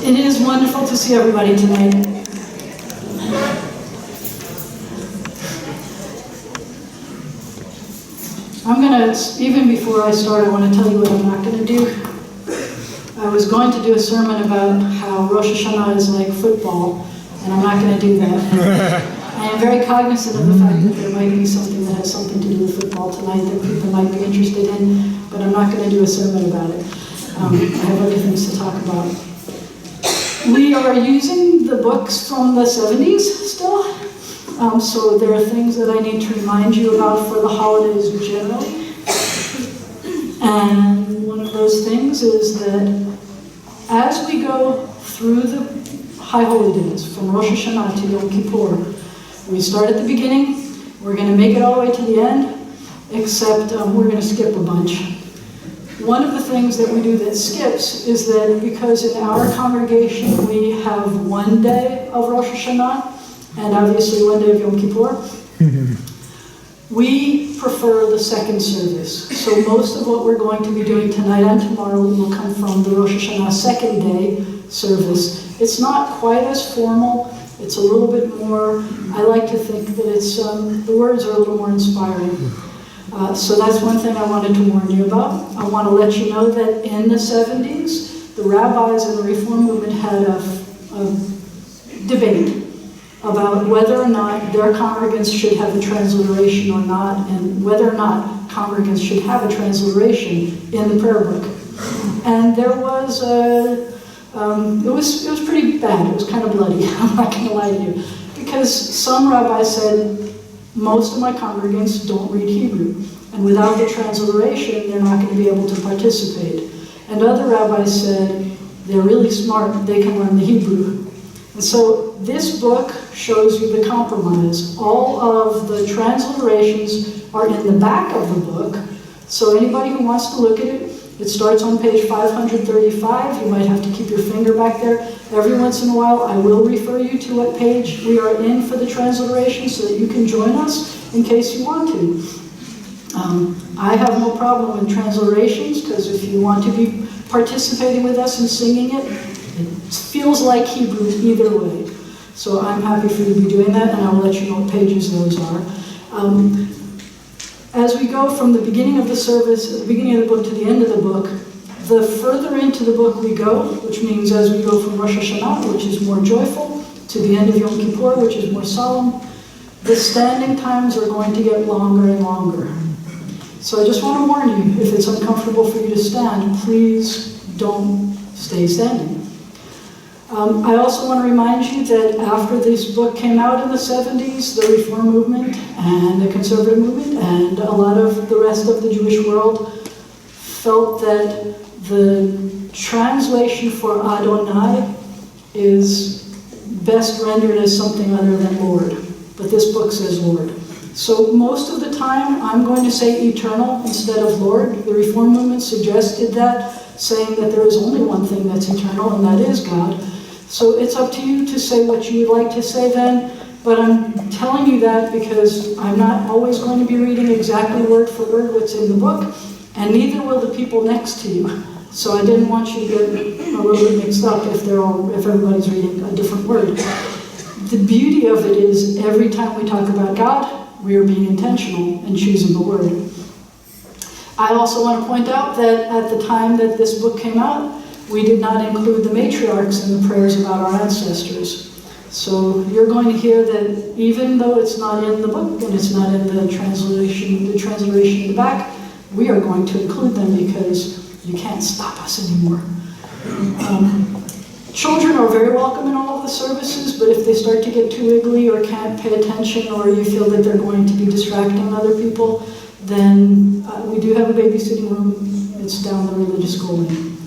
It is wonderful to see everybody tonight. I'm going to, even before I start, I want to tell you what I'm not going to do. I was going to do a sermon about how Rosh HaShanah is like football, and I'm not going to do that. I am very cognizant of the fact that there might be something that has something to do with football tonight that people might be interested in, but I'm not going to do a sermon about it. I have other things to talk about. We are using the books from the 70s still, so there are things that I need to remind you about for the holidays generally. And one of those things is that as we go through the High Holy Days, from Rosh HaShanah to Yom Kippur, we start at the beginning, we're going to make it all the way to the end, except we're going to skip a bunch. One of the things that we do that skips is that because in our congregation we have one day of Rosh Hashanah and obviously one day of Yom Kippur, we prefer the second service. So most of what we're going to be doing tonight and tomorrow will come from the Rosh Hashanah second day service. It's not quite as formal. It's a little bit more, I like to think that it's, the words are a little more inspiring. So that's one thing I wanted to warn you about. I want to let you know that in the 70s, the rabbis in the Reform movement had a debate about whether or not their congregants should have a transliteration or not, and whether or not congregants should have a transliteration in the prayer book. And there was it was pretty bad. It was kind of bloody. I'm not going to lie to you, because some rabbis said, most of my congregants don't read Hebrew, and without the transliteration, they're not going to be able to participate. And other rabbis said, they're really smart, they can learn the Hebrew. And so this book shows you the compromise. All of the transliterations are in the back of the book, so anybody who wants to look at it, it starts on page 535. You might have to keep your finger back there. Every once in a while, I will refer you to what page we are in for the transliteration so that you can join us in case you want to. I have no problem with transliterations, because if you want to be participating with us and singing it, it feels like Hebrew either way. So I'm happy for you to be doing that, and I'll let you know what pages those are. As we go from the beginning of the service, the beginning of the book to the end of the book, the further into the book we go, which means as we go from Rosh Hashanah, which is more joyful, to the end of Yom Kippur, which is more solemn, the standing times are going to get longer and longer. So I just want to warn you, if it's uncomfortable for you to stand, please don't stay standing. I also want to remind you that after this book came out in the 70s, the Reform movement and the Conservative movement and a lot of the rest of the Jewish world felt that the translation for Adonai is best rendered as something other than Lord. But this book says Lord. So most of the time, I'm going to say eternal instead of Lord. The Reform movement suggested that, saying that there is only one thing that's eternal, and that is God. So it's up to you to say what you would like to say then, but I'm telling you that because I'm not always going to be reading exactly word for word what's in the book, and neither will the people next to you. So I didn't want you to get a little bit mixed up if everybody's reading a different word. The beauty of it is every time we talk about God, we are being intentional and choosing the word. I also want to point out that at the time that this book came out, we did not include the matriarchs in the prayers about our ancestors. So you're going to hear that even though it's not in the book and it's not in the translation in the back, we are going to include them because you can't stop us anymore. Children are very welcome in all of the services, but if they start to get too wiggly or can't pay attention, or you feel that they're going to be distracting other people, then we do have a babysitting room. It's down the religious school lane.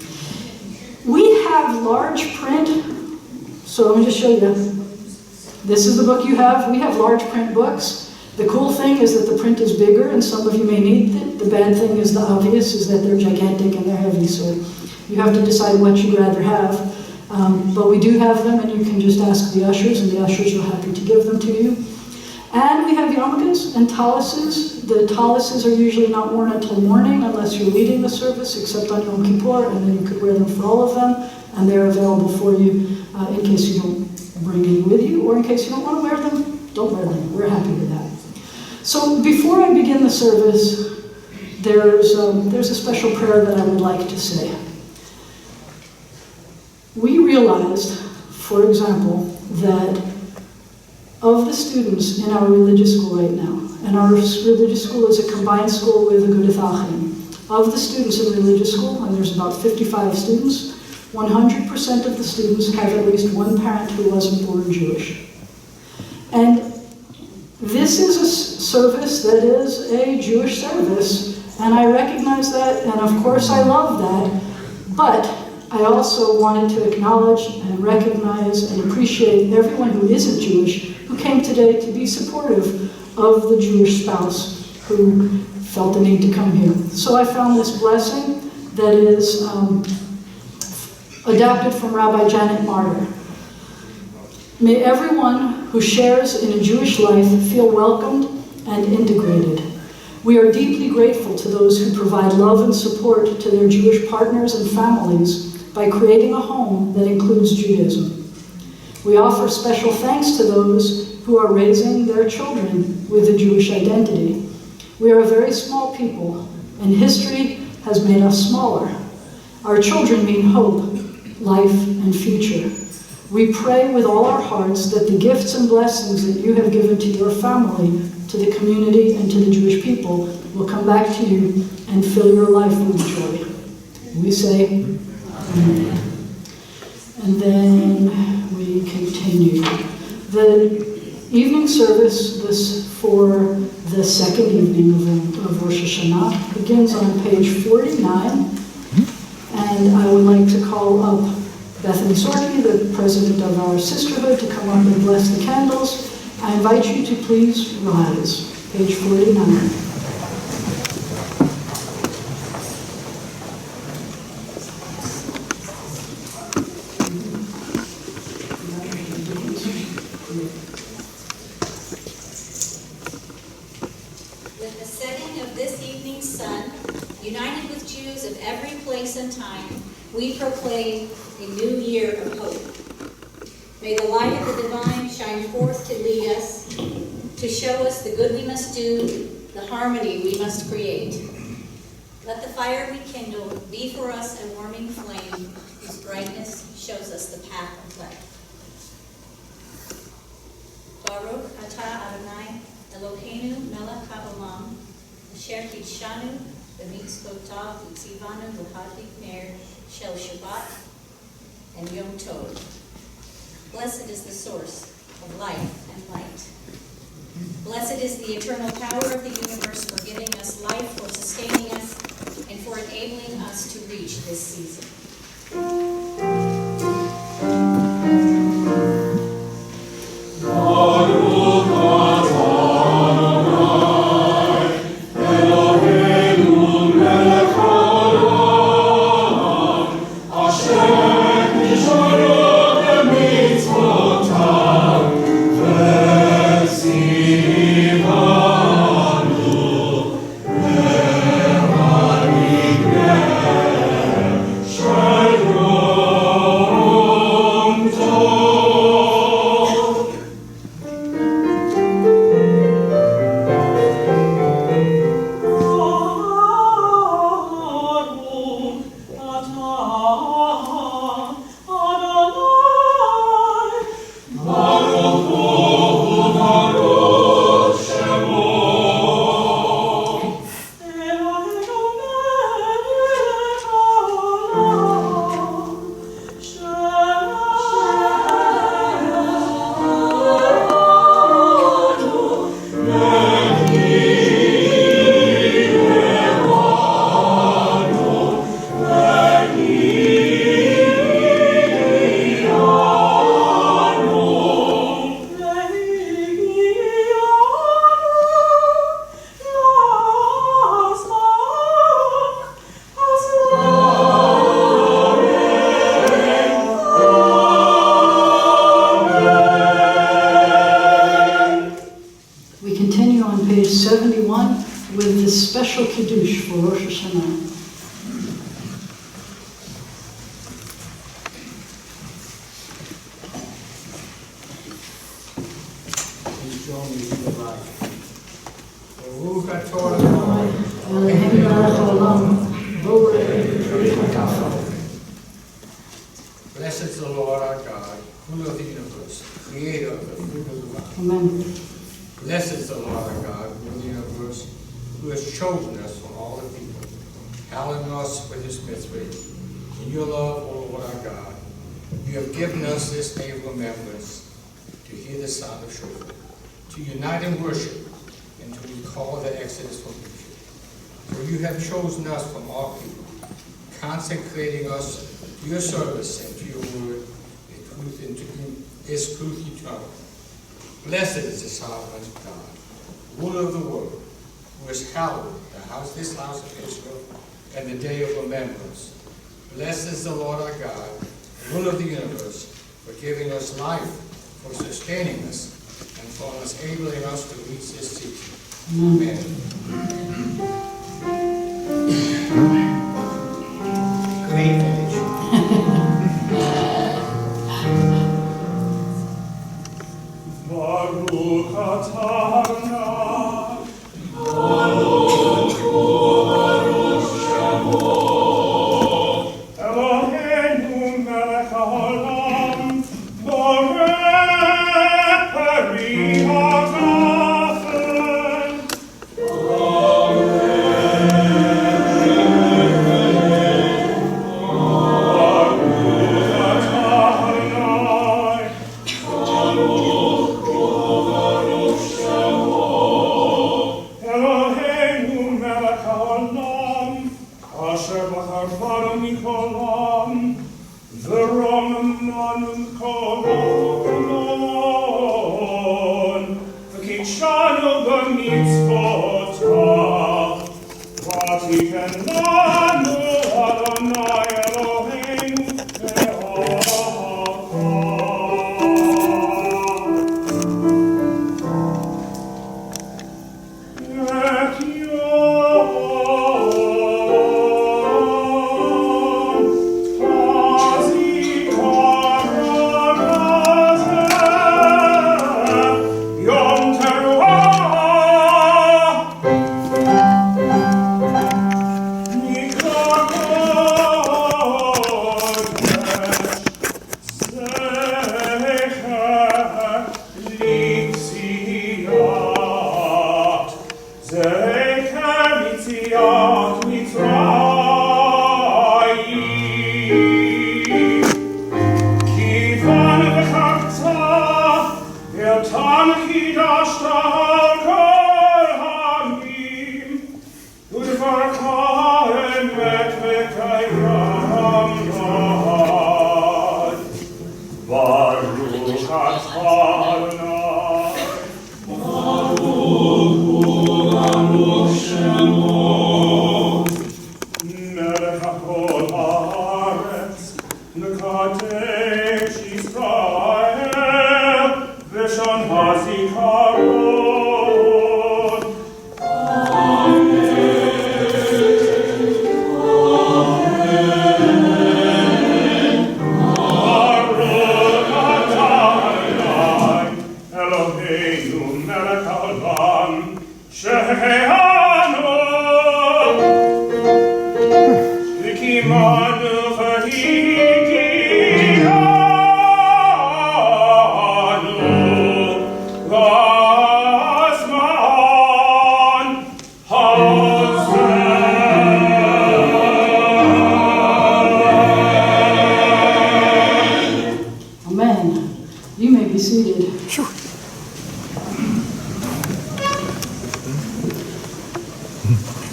We have large print, so let me just show you. This is the book you have. We have large print books. The cool thing is that the print is bigger, and some of you may need it. The bad thing is the obvious, is that they're gigantic and they're heavy, so you have to decide what you'd rather have. But we do have them, and you can just ask the ushers, and the ushers are happy to give them to you. And we have yarmulkes and taluses. The taluses are usually not worn until morning unless you're leading the service, except on Yom Kippur, and then you could wear them for all of them. and they're available for you in case you don't bring any with you, or in case you don't want to wear them, don't wear them. We're happy with that. So before I begin the service, there's a special prayer that I would like to say. We realized, for example, that of the students in our religious school right now, and our religious school is a combined school with Agudath Achim, of the students in religious school, and there's about 55 students, 100% of the students have at least one parent who wasn't born Jewish. And this is a service that is a Jewish service, and I recognize that, and of course I love that, but I also wanted to acknowledge and recognize and appreciate everyone who isn't Jewish who came today to be supportive of the Jewish spouse who felt the need to come here. So I found this blessing that is adapted from Rabbi Jana Martyr. May everyone who shares in a Jewish life feel welcomed and integrated. We are deeply grateful to those who provide love and support to their Jewish partners and families by creating a home that includes Judaism. We offer special thanks to those who are raising their children with a Jewish identity. We are a very small people, and history has made us smaller. Our children mean hope, life, and future. We pray with all our hearts that the gifts and blessings that you have given to your family, to the community, and to the Jewish people will come back to you and fill your life with joy. We say, Amen. And then we continue. The evening service, this for the second evening of Rosh HaShanah, begins on page 49. And I would like to call up Bethany Sorky, the president of our sisterhood, to come up and bless the candles. I invite you to please rise. Page 49. With the setting of this evening's sun, united with Jews of every place and time, we proclaim a new year of hope. May the light of the divine shine forth to lead us, to show us the good we must do, the harmony we must create. Let the fire we kindle be for us a warming flame whose brightness shows us the path of life. Baruch atah Adonai Eloheinu melech haolam asher kidshanu b'mitzvotav v'tzivanu v'hadlik ner shel Shabbat and Yom Tov. Blessed is the source of life and light. Blessed is the eternal power of the universe for giving us life, for sustaining us, and for enabling us to reach this season. Special Kiddush for Rosh HaShanah. ברוך אתה ה' אלוהים מלך העולם, בורא ותפארת. Blessed is the Lord our God, ruler of the universe, creator of the fruit of the vine. Amen. Blessed is the Lord our God, ruler of the universe, who has chosen us from all the people, hallowing us with his mystery. In your love, O Lord our God, you have given us this day of remembrance to hear the sound of shofar, to unite in worship, and to recall the exodus from Egypt. For you have chosen us from all people, consecrating us to your service and to your word, is truth eternal. Blessed is the sovereign God, ruler of the world, who has hallowed this house of Israel, and the day of remembrance. Blessed is the Lord our God, ruler of the universe, for giving us life, for sustaining us, and for enabling us to reach this season. Amen. Great finish. Baruch atah Adonai, Eloheinu melech haolam, borei hagafen.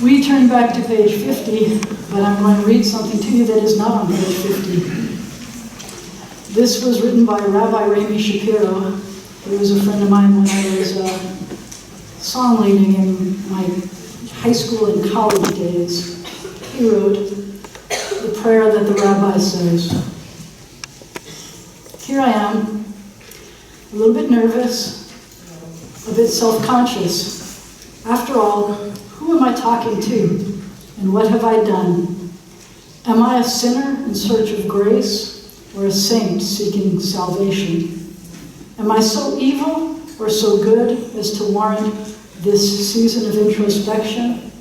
We turn back to page 50, but I'm going to read something to you that is not on page 50. This was written by Rabbi Rami Shapiro. He was a friend of mine when I was song leading in my high school and college days. He wrote the prayer that the rabbi says. Here I am, a little bit nervous, a bit self-conscious. After all, who am I talking to, and what have I done? Am I a sinner in search of grace, or a saint seeking salvation? Am I so evil or so good as to warrant this season of introspection,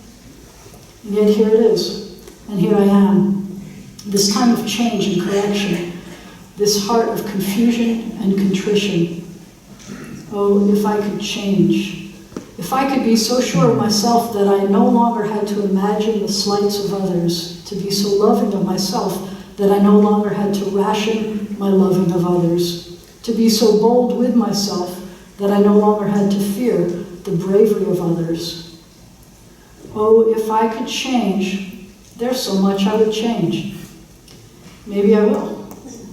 and yet here it is, and here I am. This time of change and correction, this heart of confusion and contrition. Oh, if I could change. If I could be so sure of myself that I no longer had to imagine the slights of others, to be so loving of myself that I no longer had to ration my loving of others, to be so bold with myself that I no longer had to fear the bravery of others. Oh, if I could change, there's so much I would change. Maybe I will,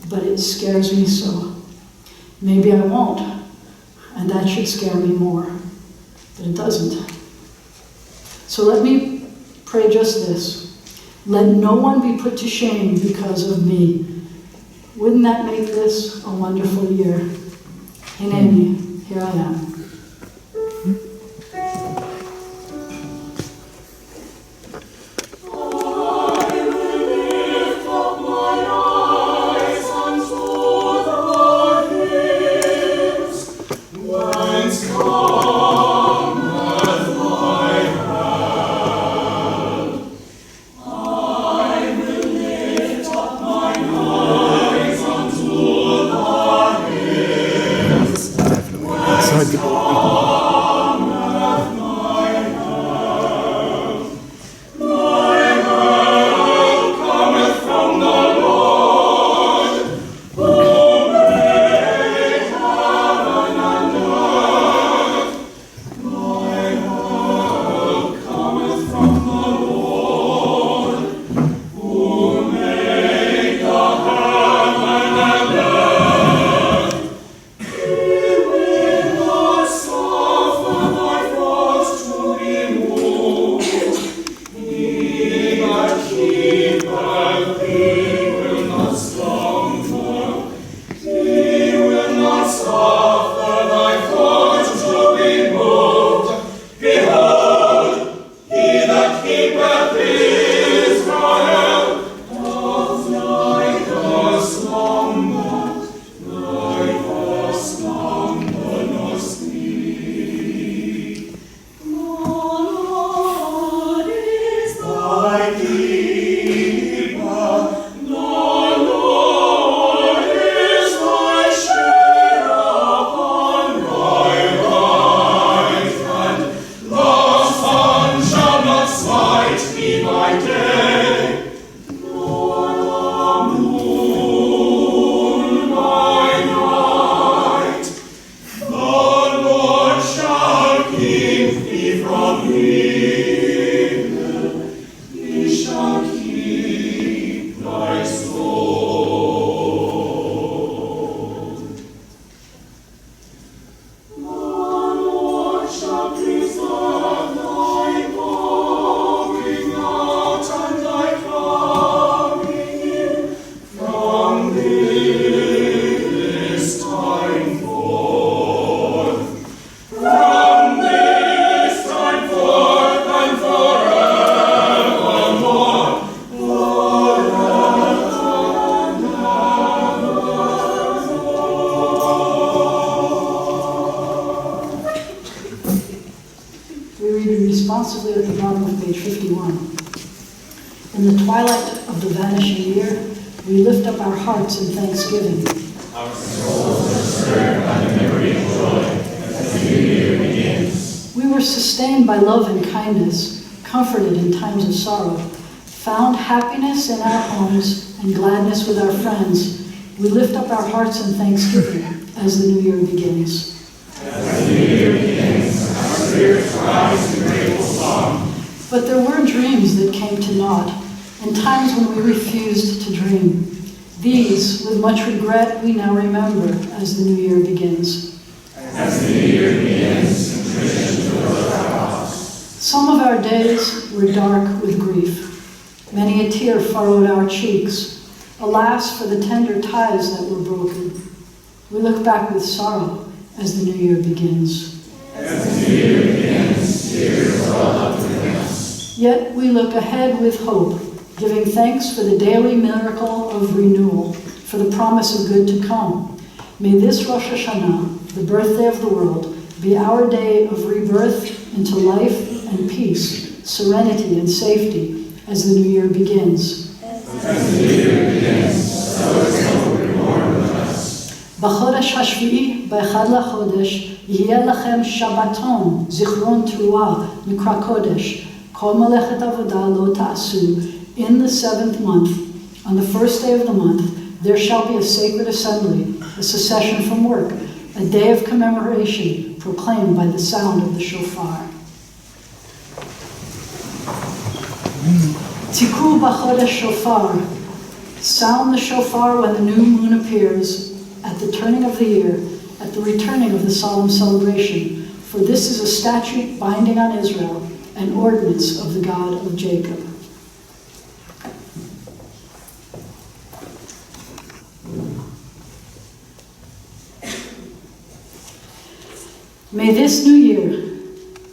but it scares me so. Maybe I won't, and that should scare me more, but it doesn't. So let me pray just this. Let no one be put to shame because of me. Wouldn't that make this a wonderful year? Hineni, here I am. Responsively at the bottom of page 51. In the twilight of the vanishing year, we lift up our hearts in thanksgiving. Our souls are stirred by the memory of joy as the new year begins. We were sustained by love and kindness, comforted in times of sorrow, found happiness in our homes and gladness with our friends. We lift up our hearts in thanksgiving as the new year begins. As the new year begins, our spirits rise in grateful song. But there were dreams that came to naught, and times when we refused to dream. These, with much regret, we now remember as the new year begins. As the new year begins, contrition fills our hearts. Some of our days were dark with grief. Many a tear furrowed our cheeks. Alas, for the tender ties that were broken. We look back with sorrow as the new year begins. As the new year begins, tears well up within us. Yet we look ahead with hope, giving thanks for the daily miracle of renewal, for the promise of good to come. May this Rosh HaShanah, the birthday of the world, be our day of rebirth into life and peace, serenity and safety as the new year begins. As the new year begins, so is hope reborn with us. בחודש השביעי, באחד לחודש, יהיה לכם שבתון, זיכרון תרועה, מקרא קודש. כל מלאכת עבודה לא תעשו. In the 7th month, on the first day of the month, there shall be a sacred assembly, a cessation from work, a day of commemoration proclaimed by the sound of the shofar. Tiku b'chodesh shofar. Sound the shofar when the new moon appears, at the turning of the year, at the returning of the solemn celebration. For this is a statute binding on Israel, an ordinance of the God of Jacob. May this new year,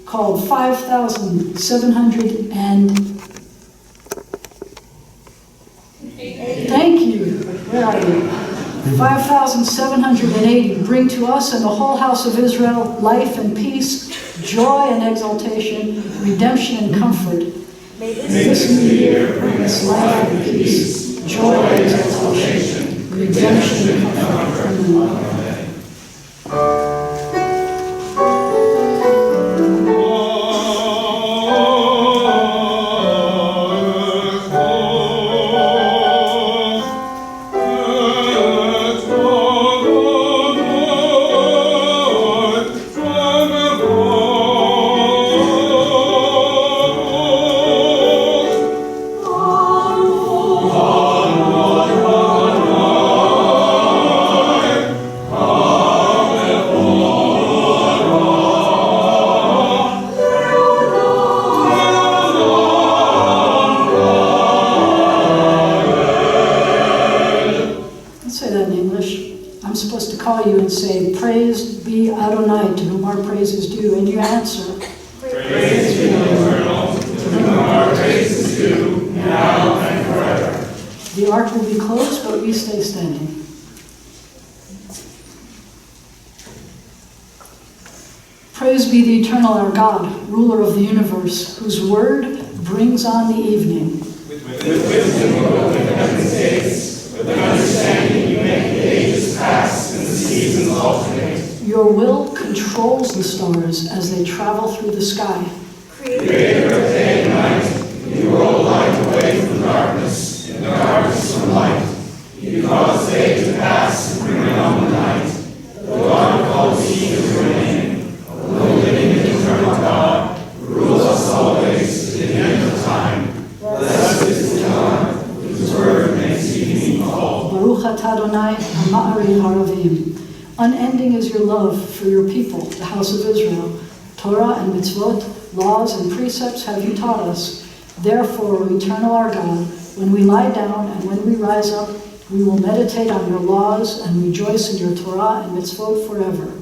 called 5,700 Thank you. Where are you? 5,780 bring to us and the whole house of Israel life and peace, joy and exaltation, redemption and comfort. May this new year bring us life and peace, joy and exaltation, redemption and comfort. Amen. Say, praise be Adonai, to whom our praise is due, and you answer, praise be the Eternal, to whom our praise is due, now and forever. The ark will be closed, but we stay standing. Praise be the Eternal, our God, ruler of the universe, whose word brings on the evening. With wisdom you open heaven's gates, with understanding you make the ages pass, and the seasons alternate. Your will controls the stars as they travel through the sky. Creator of day and night, you roll light away from darkness, and darkness from light. You cause day to pass and bring on the night. The one called He is your name, the living and eternal God, rules us always to the end of time. Blessed is the God whose word makes evening fall. Baruch atah Adonai ha'ma'ari haravim. Unending is your love for your people, the house of Israel. Torah and mitzvot, laws and precepts have you taught us. Therefore, O Eternal our God, when we lie down and when we rise up, we will meditate on your laws and rejoice in your Torah and mitzvot forever.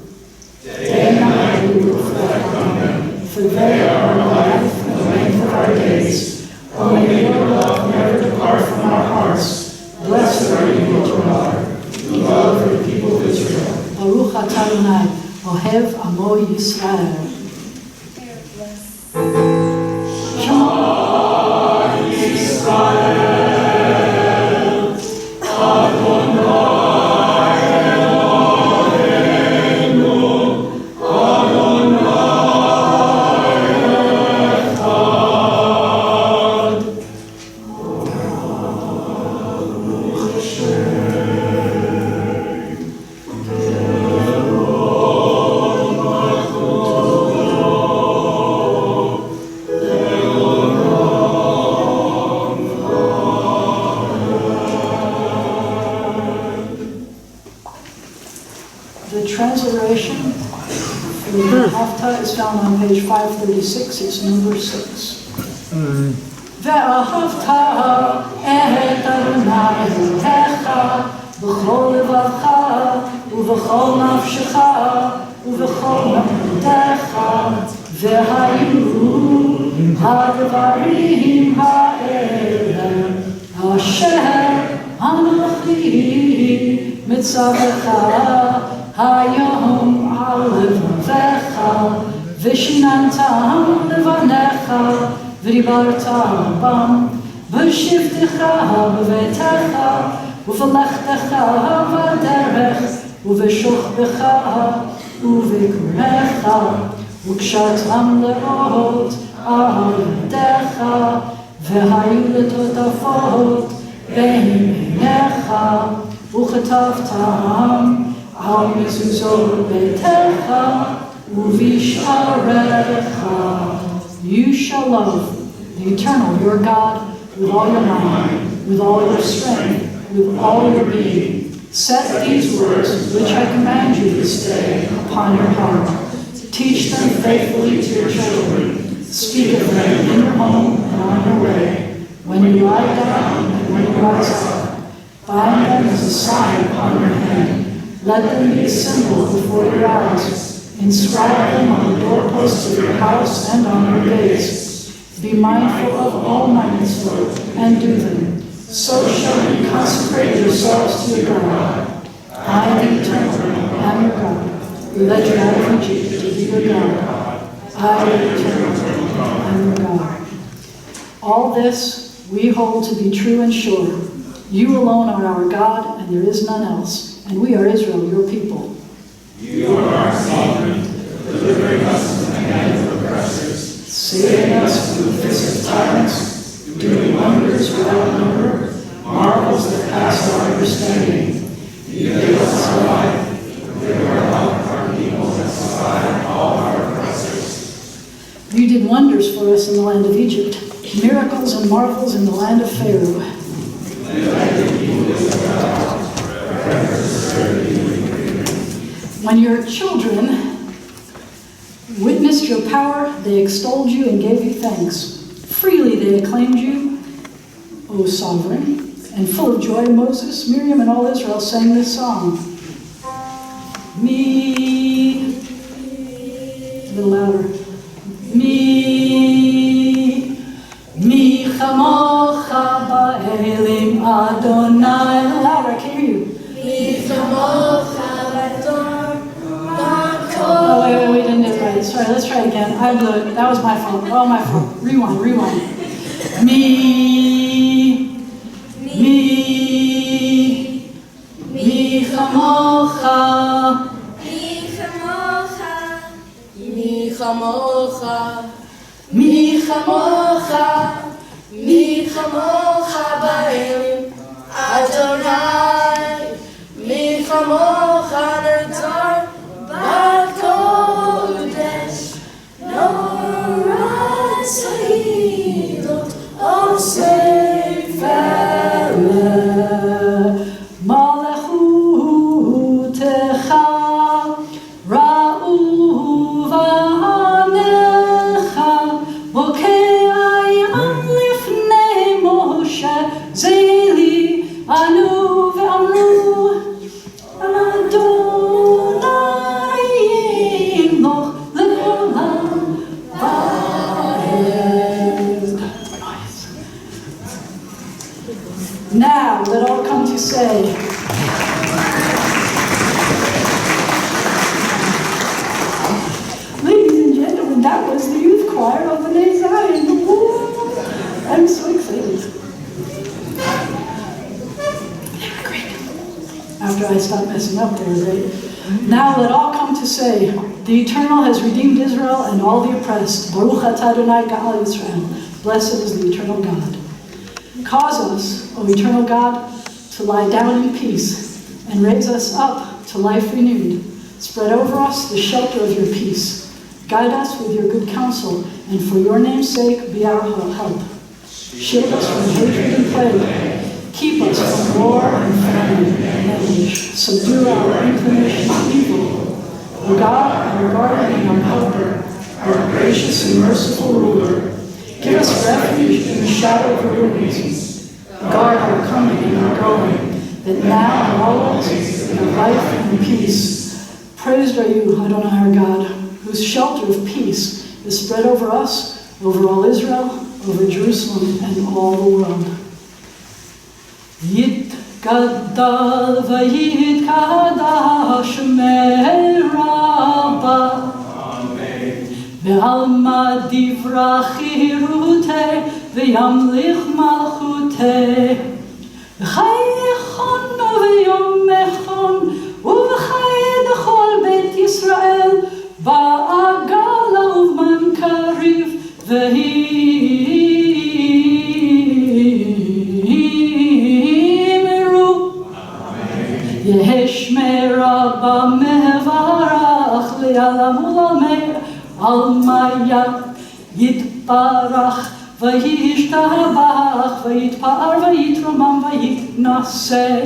Day and night we will reflect on them, for they are our life and the length of our days. O may your love never depart from our hearts. Blessed are you, O Lord, the love of the people of Israel. Baruch atah Adonai, ohev amo Yisrael. Shema Yisrael, Adonai Eloheinu, Adonai Echad. The transliteration for the Haftarah is found on page 536, it's number 6. ואהבת את אדוני אלוהיך בכל לבבך ובכל נפשך ובכל מאודך, והיו הדברים האלה אשר אנוכי מצווך היום על לבבך ושיננתם לבניך ודיברת בם בשבתך בביתך ובלכתך בדרך ובשוכבך ובקומך וכשאתם לאות על ידיך והיו לטוטפות בין עיניך וכתבתם על מזוזות ביתך ובשעריך. You shall love the Eternal, your God, with all your mind, with all your strength, with all your being. Set these words, which I command you this day, upon your heart. Teach them faithfully to your children. Speak of them in your home and on your way, when you lie down and when you rise up. Bind them as a sign upon your hand. Let them be a symbol before your eyes. Inscribe them on the doorposts of your house and on your gates. Be mindful of all my mitzvot and do them. So shall you consecrate yourselves to your God. I, the Eternal, am your God, who led you out of Egypt to be your God. I, the Eternal, am your God. All this we hold to be true and sure. You alone are our God, and there is none else, and we are Israel, your people. You are our sovereign, delivering us from the hands of oppressors, saving us from the fists of tyrants, doing wonders without number, marvels that pass our understanding. You give us our life, give our help, our people, and supply all our oppressors. You did wonders for us in the land of Egypt, miracles and marvels in the land of Pharaoh. When your children witnessed your power, they extolled you and gave you thanks. Freely they acclaimed you, O sovereign, and full of joy, Moses, Miriam, and all Israel sang this song. Me, a little louder. Mi chamocha ba'elim Adonai. Louder, I can't hear you. Mi chamocha ba'elim. Oh, wait, we didn't do it right. Sorry, let's try it again. I blew it. That was my fault. Oh, my fault. Rewind. Mi chamocha. Mi chamocha ba'elim Adonai. Mi chamocha nedar ba'kodesh. Nora sa'idot osei v'eleh. Malachutecha ra'u v'anecha v'ke'ayam lifnei Moshe zeli anu ve'amru Adonai imloch le'olam va'ed. Now let all come to say, ladies and gentlemen, that was the youth choir of the Zion. I'm so excited. They were great. After I stopped messing up, they were great. Now let all come to say, the Eternal has redeemed Israel and all the oppressed. Baruch atah Adonai Ga'al Yisrael. Blessed is the Eternal God. Cause us, O Eternal God, to lie down in peace and raise us up to life renewed. Spread over us the shelter of your peace. Guide us with your good counsel, and for your name's sake be our help. Shield us from hatred and plague. Keep us from war and famine and anguish. Subdue our inclination to evil. O God, our guardian and our helper, our gracious and merciful ruler, give us refuge in the shadow of your wings. Guard our coming and our going, that now and always we have life and peace. Praised are you, Adonai our God, whose shelter of peace is spread over us, over all Israel, over Jerusalem, and all the world. Yitgadal v'yitkadash me'rabah. בעלמא דברה חירותי וימליך מלכותי. בחייכון וביומכון ובחיי דכל בית ישראל בעגלה ובמן קריב והימרו. יהי שמרה במברך לעלם ולעולמי עלמיה יתברך וישתבח ויתפאר ויתרומם ויתנשא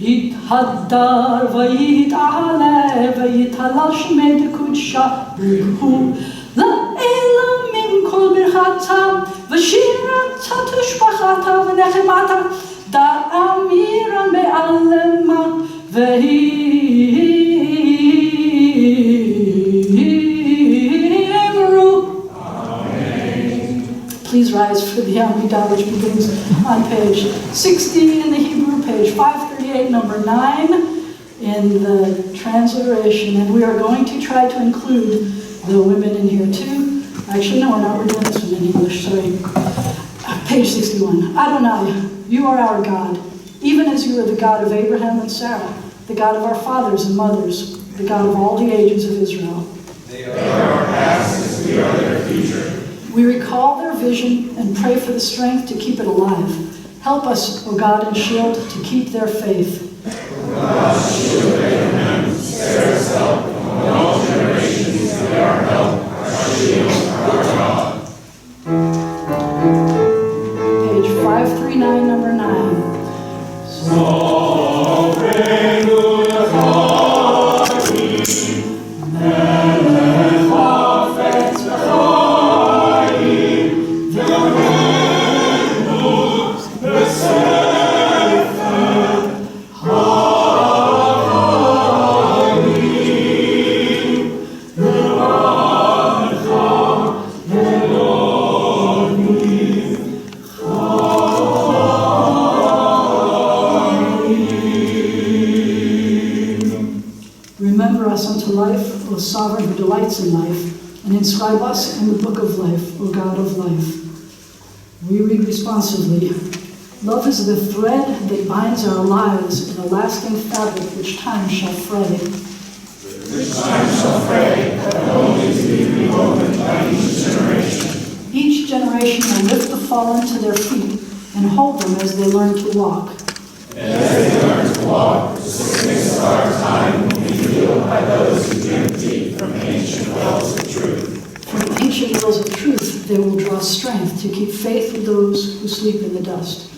יתהדר ויתעלה ויתהלל שמי דקודשה ברכו לעילמים כל ברכתה ושירתה תשבחתה ונחמתה דאמירן בעלמה והימרו. Please rise for the Amidah, which begins on page 60 in the Hebrew, page 538, number 9 in the transliteration. And we are going to try to include the women in here too. Actually, no, we're not. We're doing this one in English, sorry. Page 61. Adonai, you are our God, even as you are the God of Abraham and Sarah, the God of our fathers and mothers, the God of all the ages of Israel. They are our past as we are their future. We recall their vision and pray for the strength to keep it alive. Help us, O God and shield, to keep their faith. O God, shield Abraham, Sarah's help, among all generations, be our help, our shield, our God. Page 539, number 9. Remember us unto life, O Sovereign who delights in life, and inscribe us in the book of life, O God of life. We read responsively, love is the thread that binds our lives in a lasting fabric which time shall fray. Which time shall fray, but only to be rewoven by each generation. Each generation will lift the fallen to their feet and hold them as they learn to walk. And as they learn to walk, the sickness of our time will be healed by those who drink deep from ancient wells of truth. From ancient wells of truth, they will draw strength to keep faith with those who sleep in the dust.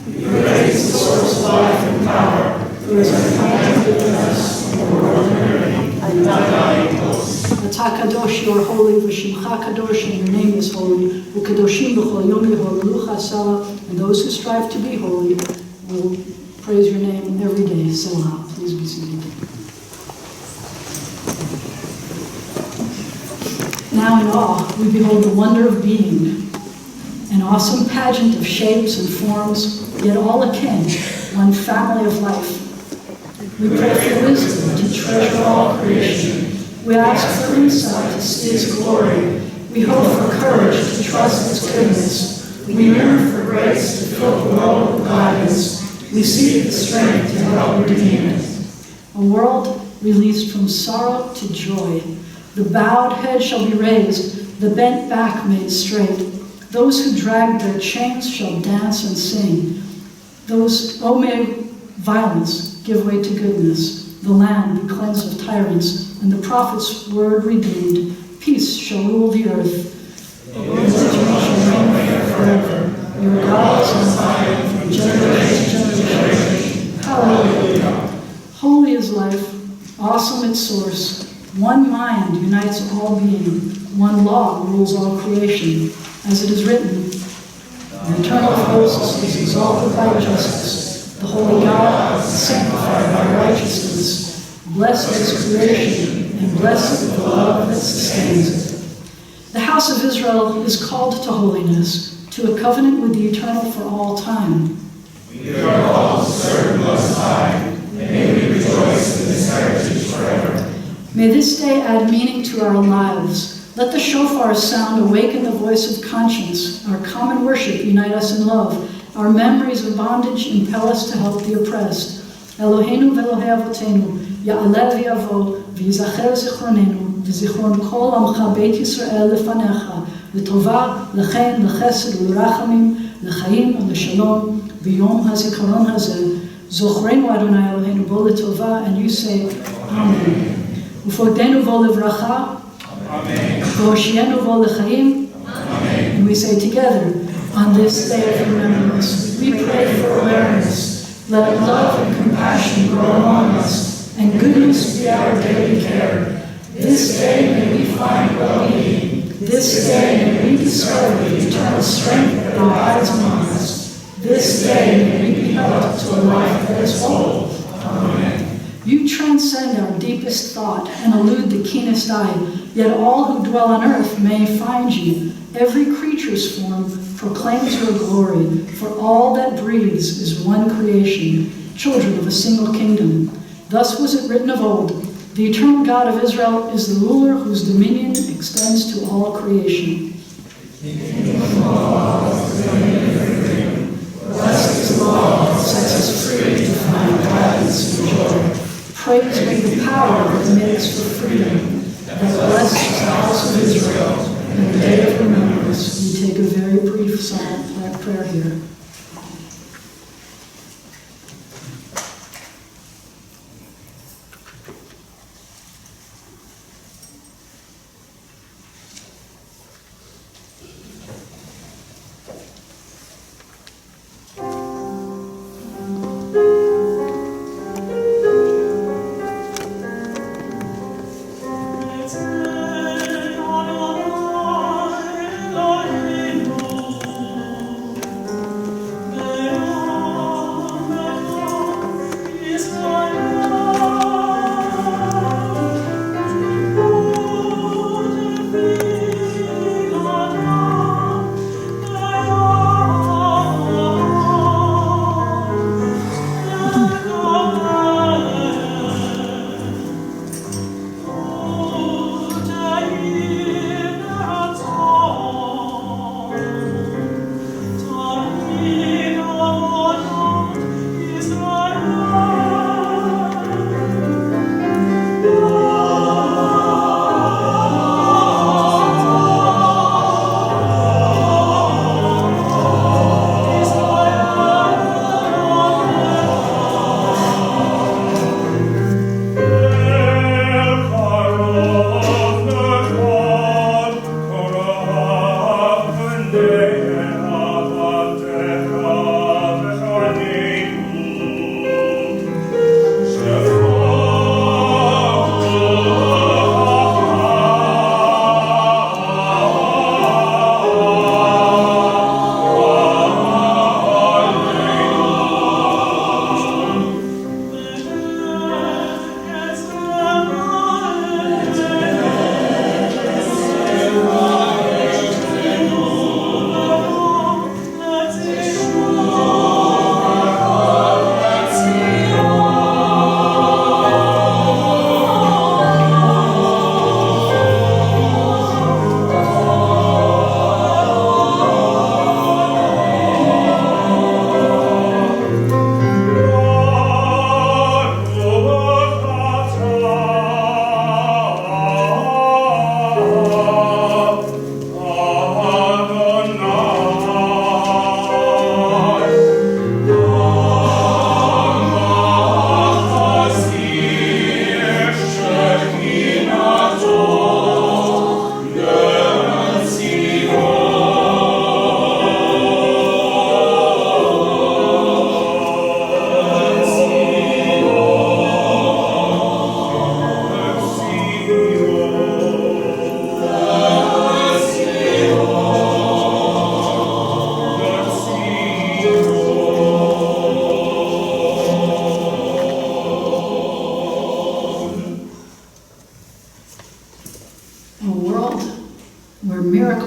We praise the source of life and power, who has unfolded within us the world and everything. Adonai hosts. Atah kadosh, you are holy, v'shimcha kadosh, and your name is holy. U'kadoshim b'chol yom yeholelucha Selah, and those who strive to be holy will praise your name every day. Selah. Please be seated. Now in awe, we behold the wonder of being, an awesome pageant of shapes and forms, yet all akin, one family of life. We pray for wisdom to treasure all creation. We ask for insight to see its glory. We hope for courage to trust its goodness. We yearn for grace to fill the world with guidance. We seek the strength to help redeem it. A world released from sorrow to joy. The bowed head shall be raised, the bent back made straight. Those who dragged their chains shall dance and sing. O may violence give way to goodness, the land be cleansed of tyrants, and the prophet's word redeemed. Peace shall rule the earth. The Lord's shall reign forever. Your God is on Zion from generation to generation. Hallelujah. Holy is life, awesome its source. One mind unites all being. One law rules all creation. As it is written, the eternal hosts is exalted by justice. The holy God is sanctified by righteousness. Blessed is creation, and blessed the love that sustains it. The house of Israel is called to holiness, to a covenant with the eternal for all time. We are called to serve the Most High, and may we rejoice in this heritage forever. May this day add meaning to our lives. Let the shofar sound awaken the voice of conscience. Our common worship unite us in love. Our memories of bondage impel us to help the oppressed. Eloheinu ve'Elohei avotenu, ya'aleh v'yavo, v'yizacher zichronenu, v'zichron kol amcha beit Yisrael lefanecha, l'tova, l'chen, l'chesed, u'l'rachamim, l'chaim, u'l'shalom, v'yom hazikaron hazeh. Zochrenu Adonai Eloheinu bo l'tova, and you say, Amen. Ufodenu vo livracha, Amen. v'hoshienu vo l'chaim, Amen. and we say together, on this day of remembrance, we pray for awareness. Let love and compassion grow among us, and goodness be our daily care. This day may we find well-being. This day may we discover the eternal strength that abides among us. This day may we be held up to a life that is whole. Amen. You transcend our deepest thought and elude the keenest eye, yet all who dwell on earth may find you. Every creature's form proclaims your glory, for all that breathes is one creation, children of a single kingdom. Thus was it written of old, the eternal God of Israel is the ruler whose dominion extends to all creation. Blessed is the law that sets us free to find gladness and joy. Praise be the power that makes for freedom, that blesses the house of Israel. In the day of remembrance, we take a very brief silent prayer here.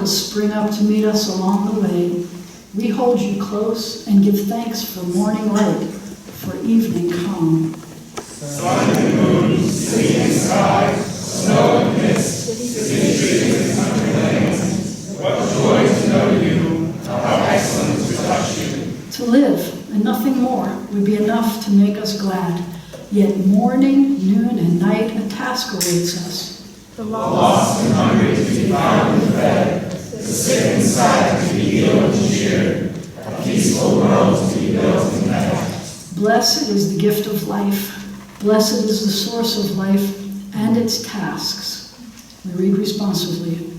Spring up to meet us along the way. We hold you close and give thanks for morning light, for evening calm. Sun and moon, sea and sky, snow snow in the mist, city trees and country lanes. What joy to know you, how excellent to touch you. To live, and nothing more, would be enough to make us glad. Yet morning, noon, and night a task awaits us. The lost and hungry to be found and fed, the sick and sad to be healed and cheered, a peaceful world to be built and kept. Blessed is the gift of life. Blessed is the source of life and its tasks. We read responsively.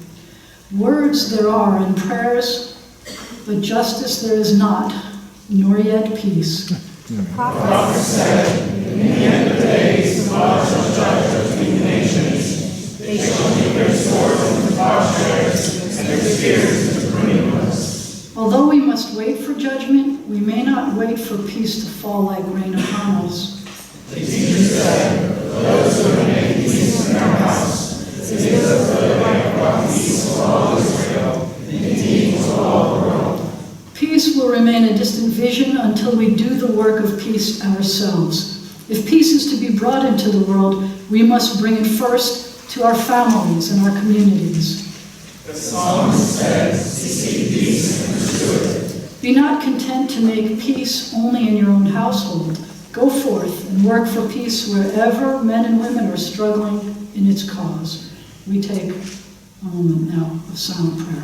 Words there are and prayers, but justice there is not, nor yet peace. The prophet said, in the end of days, God shall judge between the nations. They shall keep their swords in the plowshares and their spears in the pruning hooks. Although we must wait for judgment, we may not wait for peace to fall like rain upon us. The teacher said, those who remain peace in their house, it is a good and brought peace to all Israel, indeed to all the world. Peace will remain a distant vision until we do the work of peace ourselves. If peace is to be brought into the world, we must bring it first to our families and our communities. The psalmist says, seek peace and pursue it. Be not content to make peace only in your own household. Go forth and work for peace wherever men and women are struggling in its cause. We take a moment now of silent prayer.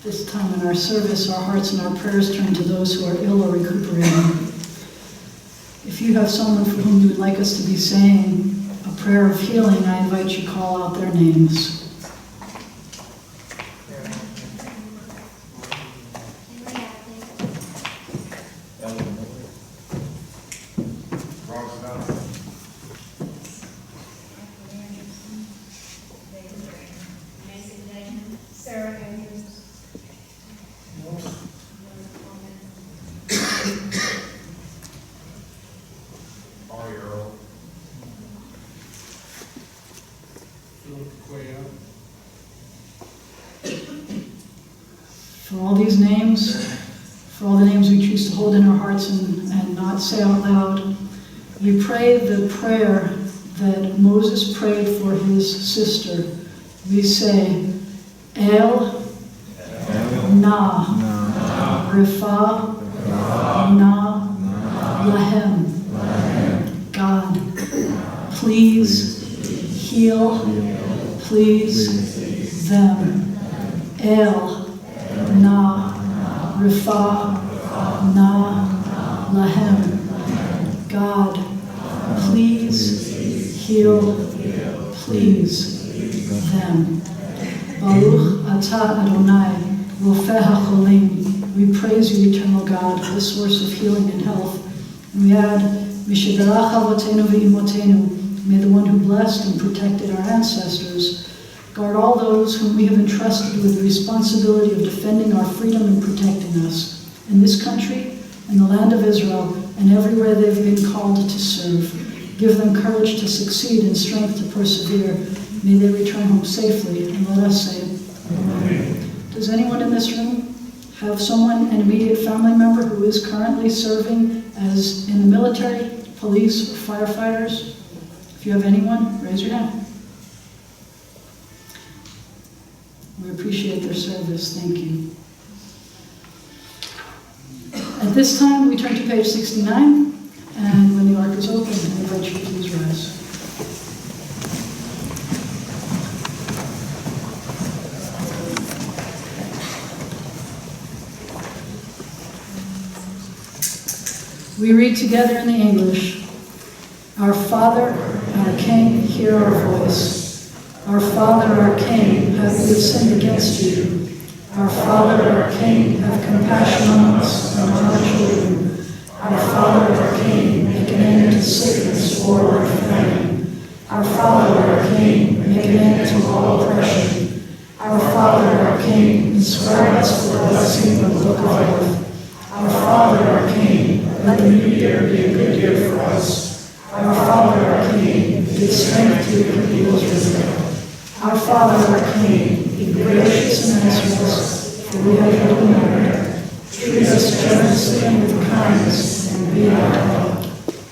This time in our service, our hearts and our prayers turn to those who are ill or recuperating. If you have someone for whom you would like us to be saying a prayer of healing, I invite you to call out their names. For all these names, for all the names we choose to hold in our hearts and not say out loud, we pray the prayer that Moses prayed for his sister. We say, El, Na, Rifa, Na, Lahem. God, please heal, please them. El, Na, Rifa, Na, Lahem. God, please heal, please them. Baruch atah Adonai, Rofeh HaCholim. We praise you, eternal God, the source of healing and health. And we add, Mishiberach Avotenu Ve'imotenu. May the one who blessed and protected our ancestors guard all those whom we have entrusted with the responsibility of defending our freedom and protecting us in this country, in the land of Israel, and everywhere they've been called to serve. Give them courage to succeed and strength to persevere. May they return home safely, and let us say, Amen. Does anyone in this room have someone, an immediate family member, who is currently serving as in the military, police, or firefighters? If you have anyone, raise your hand. We appreciate their service. Thank you. At this time, we turn to page 69, and when the ark is open, I invite you to please rise. We read together in the English, Our Father, our King, hear our voice. Our Father, our King, have we sinned against you? Our Father, our King, have compassion on us and on our children. Our Father, our King, make an end to sickness, war, and famine. Our Father, our King, make an end to all oppression. Our Father, our King, inspire us for the blessing of the book of life. Our Father, our King, let the new year be a good year for us. Our Father, our King, give strength to your people's Israel. Our Father, our King, be gracious and merciful, for we have heard the prayer. Treat us generously and with kindness, and be our God.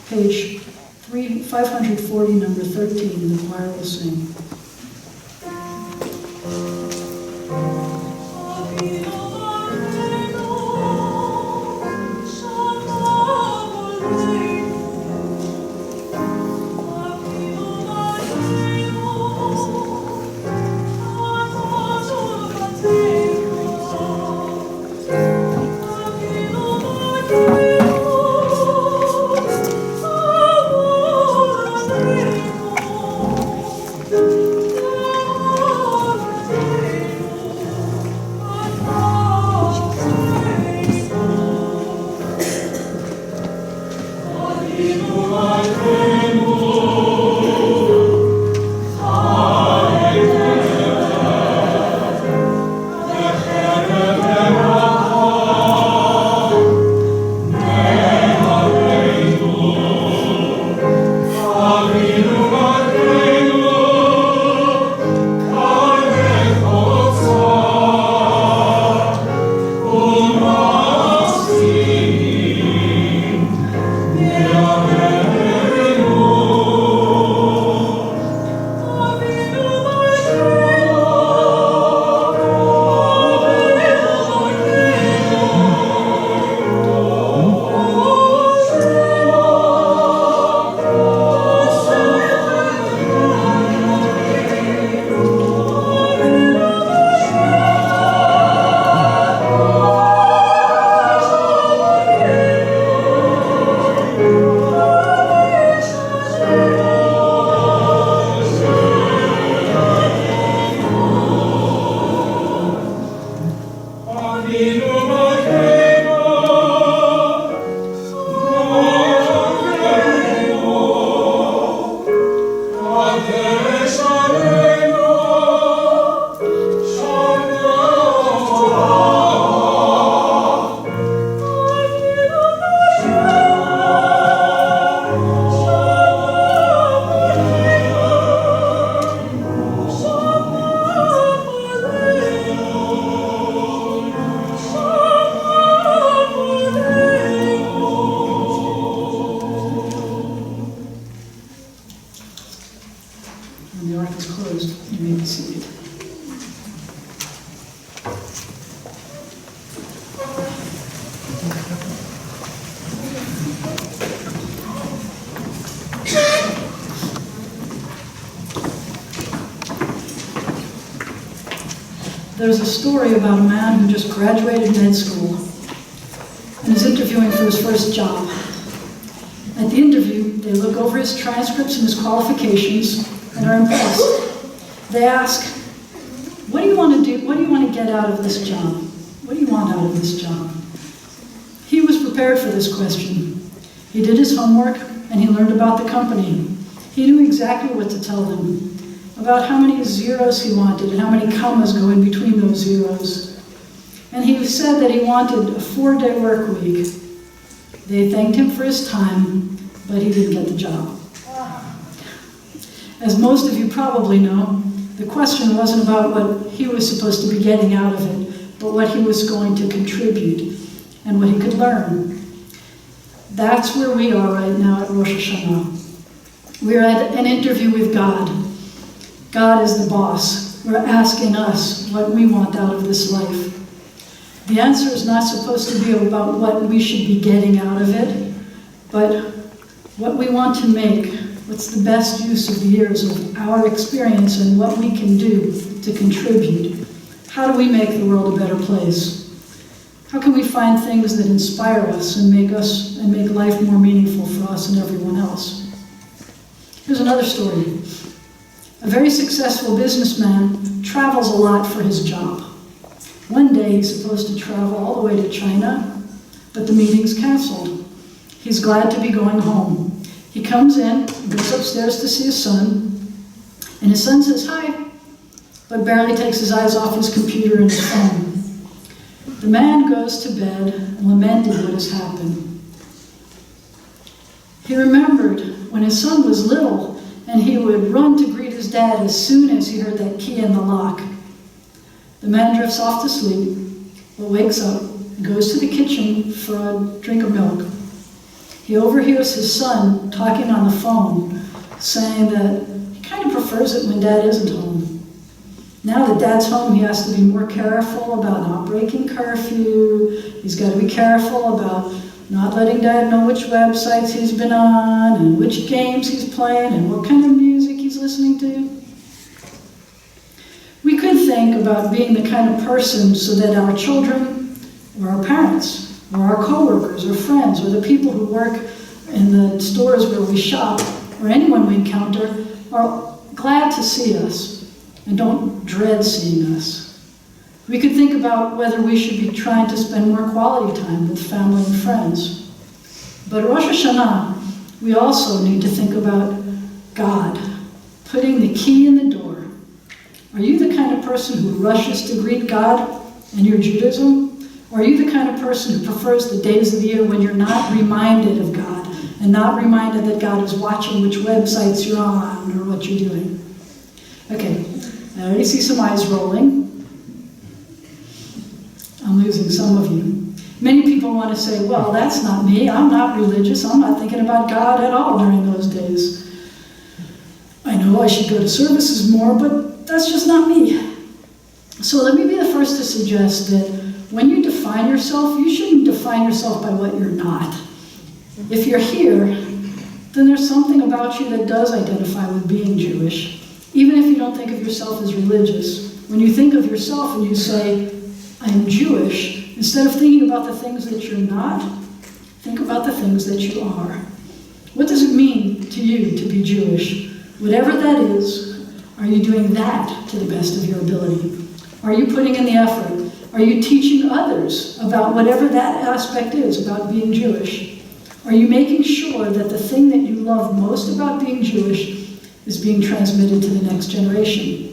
Page 540, number 13, the choir will sing. seated. There's a story about a man who just graduated med school and is interviewing for his first job. At the interview, they look over his transcripts and his qualifications and are impressed. They ask, what do you want to do? What do you want to get out of this job? What do you want out of this job? He was prepared for this question. He did his homework and he learned about the company. He knew exactly what to tell them, about how many zeros he wanted and how many commas go in between those zeros. And he said that he wanted a 4-day work week. They thanked him for his time, but he didn't get the job. As most of you probably know, the question wasn't about what he was supposed to be getting out of it, but what he was going to contribute and what he could learn. That's where we are right now at Rosh HaShanah. We're at an interview with God. God is the boss. We're asking us what we want out of this life. The answer is not supposed to be about what we should be getting out of it, but what we want to make, what's the best use of the years of our experience and what we can do to contribute. How do we make the world a better place? How can we find things that inspire us and make life more meaningful for us and everyone else? Here's another story. A very successful businessman travels a lot for his job. One day he's supposed to travel all the way to China, but the meeting's canceled. He's glad to be going home. He comes in, goes upstairs to see his son, and his son says hi, but barely takes his eyes off his computer and his phone. The man goes to bed and lamented what has happened. He remembered when his son was little and he would run to greet his dad as soon as he heard that key in the lock. The man drifts off to sleep, but wakes up and goes to the kitchen for a drink of milk. He overhears his son talking on the phone, saying that he kind of prefers it when dad isn't home. Now that dad's home, he has to be more careful about not breaking curfew. He's got to be careful about not letting dad know which websites he's been on and which games he's playing and what kind of music he's listening to. We could think about being the kind of person so that our children or our parents or our coworkers or friends or the people who work in the stores where we shop or anyone we encounter are glad to see us and don't dread seeing us. We could think about whether we should be trying to spend more quality time with family and friends. But Rosh HaShanah, we also need to think about God, putting the key in the door. Are you the kind of person who rushes to greet God and your Judaism? Or are you the kind of person who prefers the days of the year when you're not reminded of God and not reminded that God is watching which websites you're on or what you're doing? Okay, I already see some eyes rolling. I'm losing some of you. Many people want to say, well, that's not me. I'm not religious. I'm not thinking about God at all during those days. I know I should go to services more, but that's just not me. So let me be the first to suggest that when you define yourself, you shouldn't define yourself by what you're not. If you're here, then there's something about you that does identify with being Jewish, even if you don't think of yourself as religious. When you think of yourself and you say, I'm Jewish, instead of thinking about the things that you're not, think about the things that you are. What does it mean to you to be Jewish? Whatever that is, are you doing that to the best of your ability? Are you putting in the effort? Are you teaching others about whatever that aspect is about being Jewish? Are you making sure that the thing that you love most about being Jewish is being transmitted to the next generation?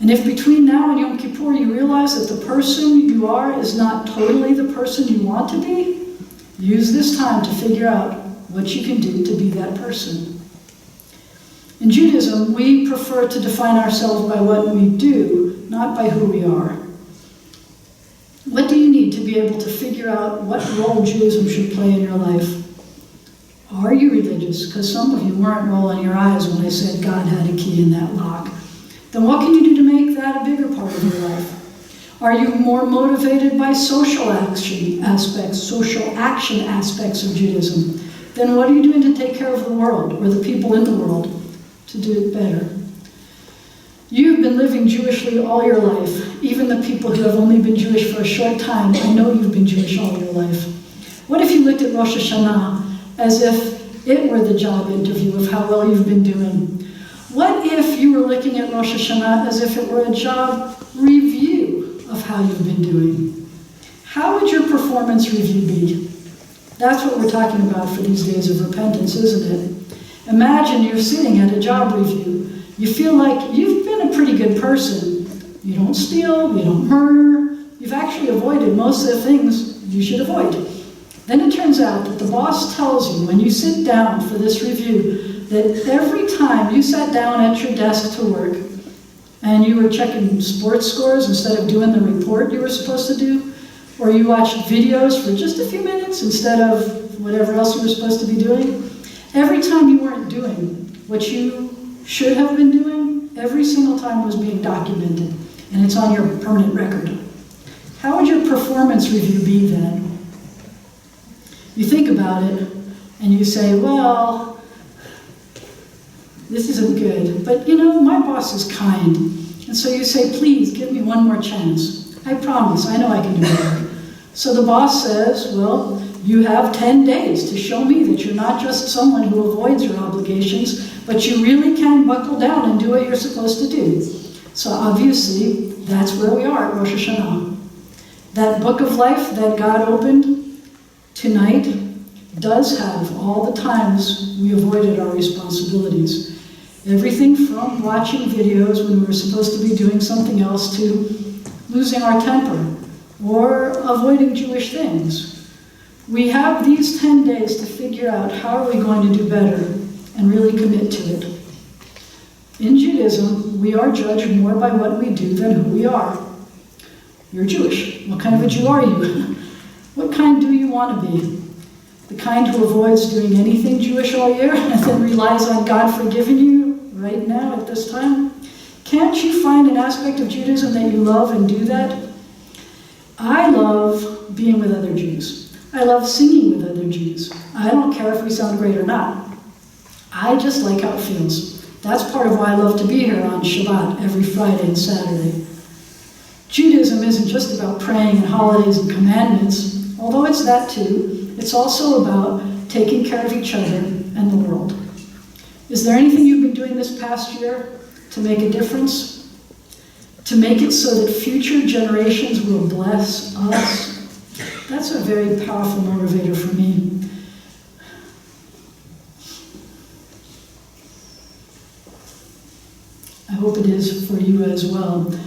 And if between now and Yom Kippur you realize that the person you are is not totally the person you want to be, use this time to figure out what you can do to be that person. In Judaism, we prefer to define ourselves by what we do, not by who we are. What do you need to be able to figure out what role Judaism should play in your life? Are you religious? Because some of you weren't rolling your eyes when I said God had a key in that lock. then what can you do to make that a bigger part of your life? Are you more motivated by social action aspects of Judaism? Then what are you doing to take care of the world or the people in the world to do it better? You've been living Jewishly all your life. Even the people who have only been Jewish for a short time, I know you've been Jewish all your life. What if you looked at Rosh HaShanah as if it were the job interview of how well you've been doing? What if you were looking at Rosh HaShanah as if it were a job review of how you've been doing? How would your performance review be? That's what we're talking about for these days of repentance, isn't it? Imagine you're sitting at a job review. You feel like you've been a pretty good person. You don't steal, you don't murder. You've actually avoided most of the things you should avoid. Then it turns out that the boss tells you when you sit down for this review that every time you sat down at your desk to work and you were checking sports scores instead of doing the report you were supposed to do, or you watched videos for just a few minutes instead of whatever else you were supposed to be doing, every time you weren't doing what you should have been doing, every single time was being documented, and it's on your permanent record. How would your performance review be then? You think about it, and you say, well, this isn't good, but my boss is kind. And so you say, please, give me one more chance. I promise, I know I can do better. So the boss says, well, you have 10 days to show me that you're not just someone who avoids your obligations, but you really can buckle down and do what you're supposed to do. So obviously, that's where we are at Rosh HaShanah. That book of life that God opened tonight does have all the times we avoided our responsibilities. Everything from watching videos when we were supposed to be doing something else to losing our temper or avoiding Jewish things. We have these 10 days to figure out how are we going to do better and really commit to it. In Judaism, we are judged more by what we do than who we are. You're Jewish. What kind of a Jew are you? What kind do you want to be? The kind who avoids doing anything Jewish all year and then relies on God forgiving you right now at this time? Can't you find an aspect of Judaism that you love and do that? I love being with other Jews. I love singing with other Jews. I don't care if we sound great or not. I just like how it feels. That's part of why I love to be here on Shabbat every Friday and Saturday. Judaism isn't just about praying and holidays and commandments, although it's that too. It's also about taking care of each other and the world. Is there anything you've been doing this past year to make a difference? To make it so that future generations will bless us? That's a very powerful motivator for me. I hope it is for you as well.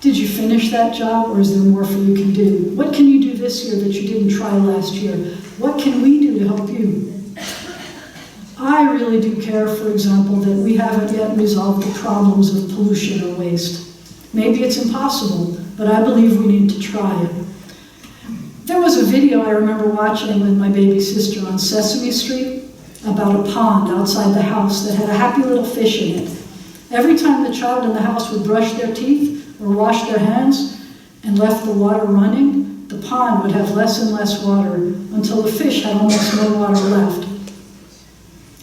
Did you finish that job, or is there more for you can do? What can you do this year that you didn't try last year? What can we do to help you? I really do care, for example, that we haven't yet resolved the problems of pollution or waste. Maybe it's impossible, but I believe we need to try. There was a video I remember watching with my baby sister on Sesame Street about a pond outside the house that had a happy little fish in it. Every time the child in the house would brush their teeth or wash their hands and left the water running, the pond would have less and less water until the fish had almost no water left.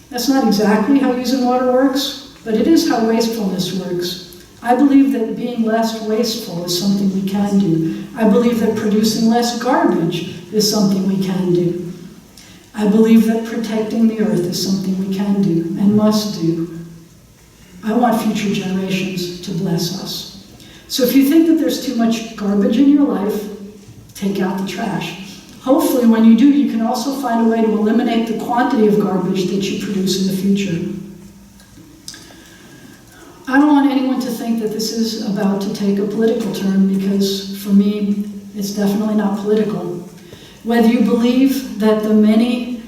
That's not exactly how using water works, but it is how wastefulness works. I believe that being less wasteful is something we can do. I believe that producing less garbage is something we can do. I believe that protecting the earth is something we can do and must do. I want future generations to bless us. So if you think that there's too much garbage in your life, take out the trash. Hopefully when you do, you can also find a way to eliminate the quantity of garbage that you produce in the future. I don't want anyone to think that this is about to take a political turn, because for me, it's definitely not political. Whether you believe that the many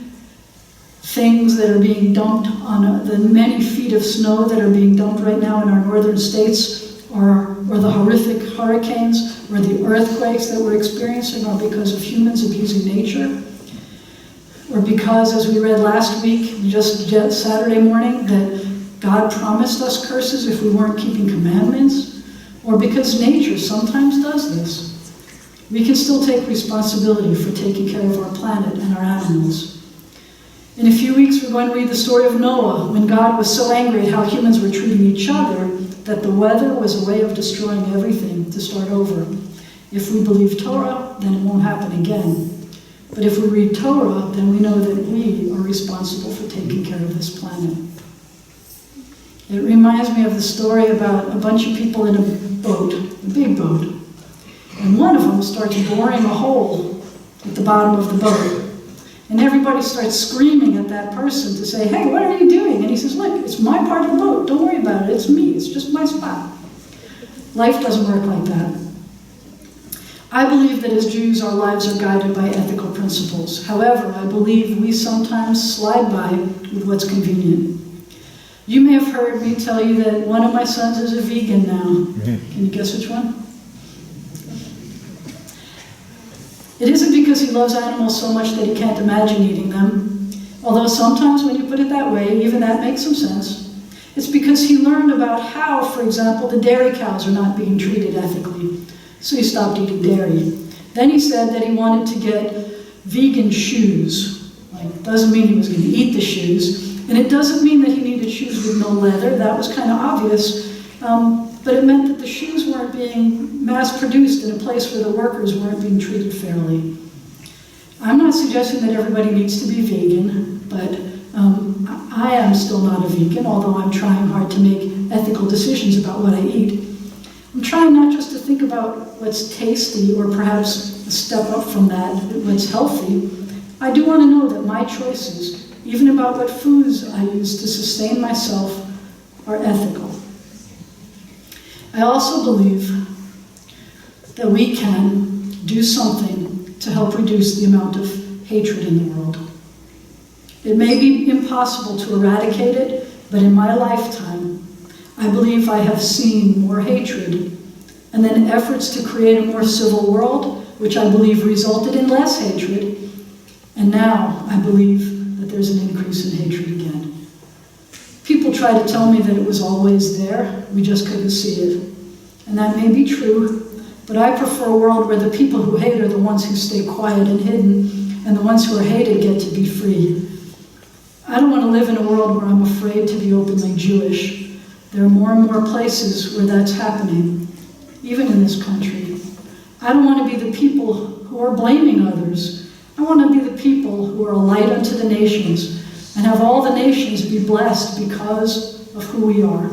things that are being dumped on the many feet of snow that are being dumped right now in our northern states, or the horrific hurricanes, or the earthquakes that we're experiencing are because of humans abusing nature, or because, as we read last week, just Saturday morning, that God promised us curses if we weren't keeping commandments, or because nature sometimes does this. We can still take responsibility for taking care of our planet and our animals. In a few weeks, we're going to read the story of Noah, when God was so angry at how humans were treating each other that the weather was a way of destroying everything to start over. If we believe Torah, then it won't happen again. But if we read Torah, then we know that we are responsible for taking care of this planet. It reminds me of the story about a bunch of people in a boat, a big boat. And one of them starts boring a hole at the bottom of the boat. And everybody starts screaming at that person to say, hey, what are you doing? And he says, look, it's my part of the boat. Don't worry about it. It's me. It's just my spot. Life doesn't work like that. I believe that as Jews, our lives are guided by ethical principles. However, I believe we sometimes slide by with what's convenient. You may have heard me tell you that one of my sons is a vegan now. Can you guess which one? It isn't because he loves animals so much that he can't imagine eating them, although sometimes when you put it that way, even that makes some sense. It's because he learned about how, for example, the dairy cows are not being treated ethically, so he stopped eating dairy. Then he said that he wanted to get vegan shoes. Doesn't mean he was going to eat the shoes, and it doesn't mean that he needed shoes with no leather. That was kind of obvious. But it meant that the shoes weren't being mass-produced in a place where the workers weren't being treated fairly. I'm not suggesting that everybody needs to be vegan, but I am still not a vegan, although I'm trying hard to make ethical decisions about what I eat. I'm trying not just to think about what's tasty or perhaps a step up from that, what's healthy. I do want to know that my choices, even about what foods I use to sustain myself, are ethical. I also believe that we can do something to help reduce the amount of hatred in the world. It may be impossible to eradicate it, but in my lifetime, I believe I have seen more hatred, and then efforts to create a more civil world, which I believe resulted in less hatred, and now I believe that there's an increase in hatred again. People try to tell me that it was always there, we just couldn't see it. And that may be true, but I prefer a world where the people who hate are the ones who stay quiet and hidden, and the ones who are hated get to be free. I don't want to live in a world where I'm afraid to be openly Jewish. There are more and more places where that's happening, even in this country. I don't want to be the people who are blaming others. I want to be the people who are a light unto the nations, and have all the nations be blessed because of who we are.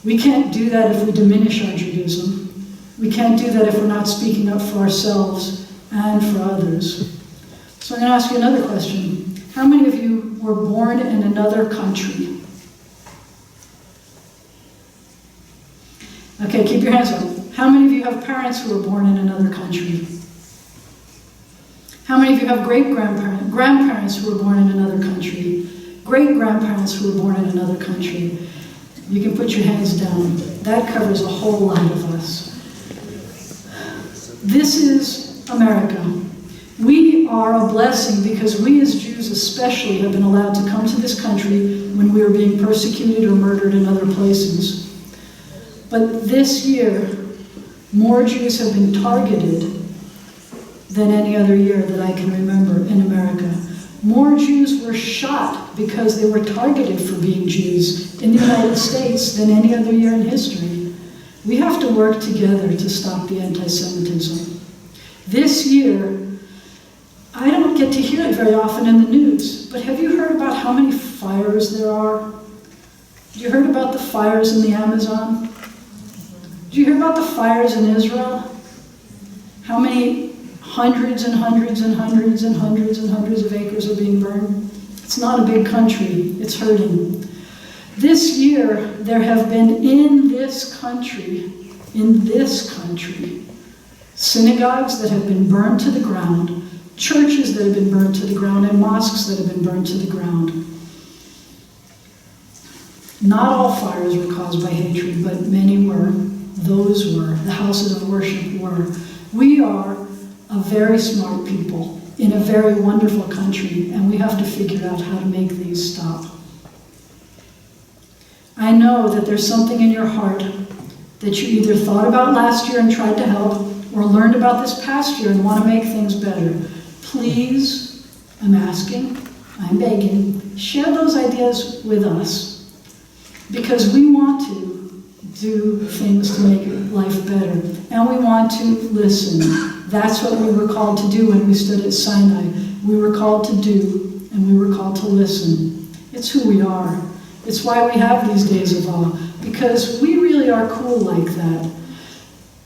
We can't do that if we diminish our Judaism. We can't do that if we're not speaking up for ourselves and for others. So I'm going to ask you another question. How many of you were born in another country? Okay, keep your hands up. How many of you have parents who were born in another country? How many of you have grandparents who were born in another country? Great-grandparents who were born in another country? You can put your hands down. That covers a whole lot of us. This is America. We are a blessing because we as Jews especially have been allowed to come to this country when we were being persecuted or murdered in other places. But this year, more Jews have been targeted than any other year that I can remember in America. More Jews were shot because they were targeted for being Jews in the United States than any other year in history. We have to work together to stop the anti-Semitism. This year, I don't get to hear it very often in the news, but have you heard about how many fires there are? Have you heard about the fires in the Amazon? Did you hear about the fires in Israel? How many hundreds and hundreds and hundreds and hundreds and hundreds of acres are being burned? It's not a big country. It's hurting. This year, there have been in this country, synagogues that have been burned to the ground, churches that have been burned to the ground, and mosques that have been burned to the ground. Not all fires were caused by hatred, but many were. Those were. The houses of worship were. We are a very smart people in a very wonderful country, and we have to figure out how to make these stop. I know that there's something in your heart that you either thought about last year and tried to help, or learned about this past year and want to make things better. Please, I'm asking, I'm begging, share those ideas with us, because we want to do things to make life better, and we want to listen. That's what we were called to do when we stood at Sinai. We were called to do, and we were called to listen. It's who we are. It's why we have these days of awe, because we really are cool like that.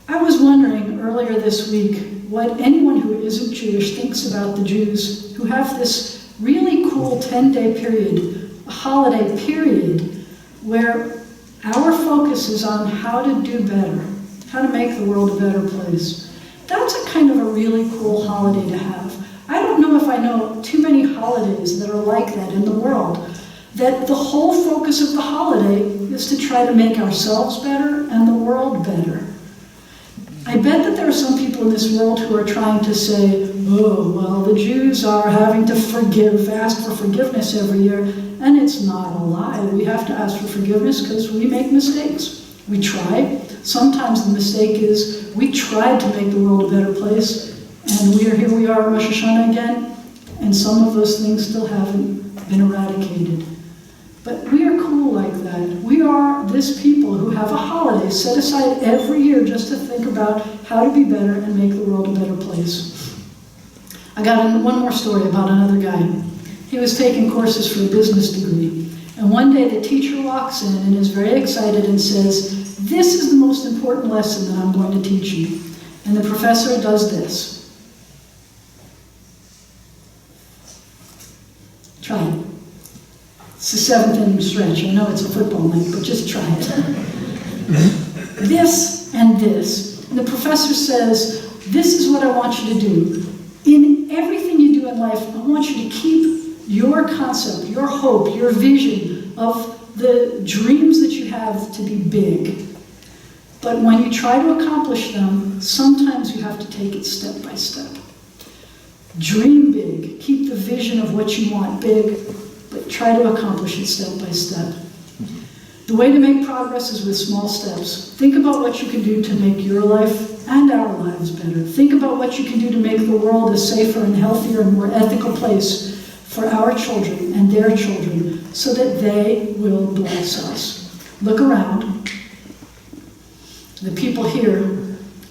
I was wondering earlier this week what anyone who isn't Jewish thinks about the Jews who have this really cool 10-day period, a holiday period, where our focus is on how to do better, how to make the world a better place. That's a kind of a really cool holiday to have. I don't know if I know too many holidays that are like that in the world, that the whole focus of the holiday is to try to make ourselves better and the world better. I bet that there are some people in this world who are trying to say, oh, well, the Jews are having to ask for forgiveness every year, and it's not a lie. We have to ask for forgiveness because we make mistakes. We try. Sometimes the mistake is we tried to make the world a better place, and here we are at Rosh HaShanah again, and some of those things still haven't been eradicated. But we are cool like that. We are this people who have a holiday set aside every year just to think about how to be better and make the world a better place. I got one more story about another guy. He was taking courses for a business degree. And one day the teacher walks in and is very excited and says, this is the most important lesson that I'm going to teach you. And the professor does this. Try it. It's the seventh inning stretch. I know it's a football night, but just try it. This and this. And the professor says, this is what I want you to do. In everything you do in life, I want you to keep your concept, your hope, your vision of the dreams that you have to be big. But when you try to accomplish them, sometimes you have to take it step by step. Dream big. Keep the vision of what you want big, but try to accomplish it step by step. The way to make progress is with small steps. Think about what you can do to make your life and our lives better. Think about what you can do to make the world a safer and healthier and more ethical place for our children and their children, so that they will bless us. Look around. The people here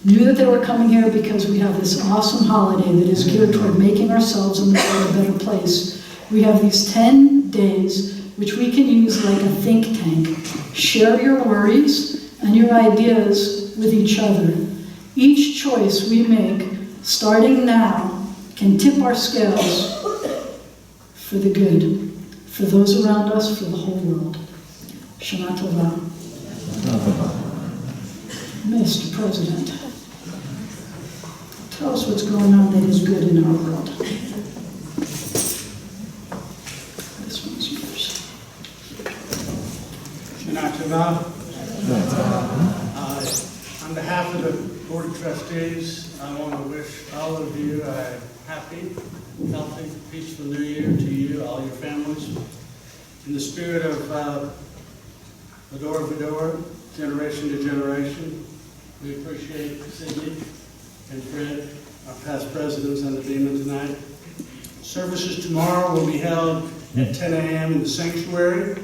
knew that they were coming here because we have this awesome holiday that is geared toward making ourselves and the world a better place. We have these 10 days which we can use like a think tank. Share your worries and your ideas with each other. Each choice we make, starting now, can tip our scales for the good, for those around us, for the whole world. Shana Tova. Mr. President, tell us what's going on that is good in our world. This one's yours. Shana Tova. On behalf of the Board of Trustees, I want to wish all of you a happy, healthy, peaceful New Year to you, all your families. In the spirit of Vador Vador, generation to generation, we appreciate Sydney and Fred, our past presidents on the Demon tonight. Services tomorrow will be held at 10 a.m. in the sanctuary.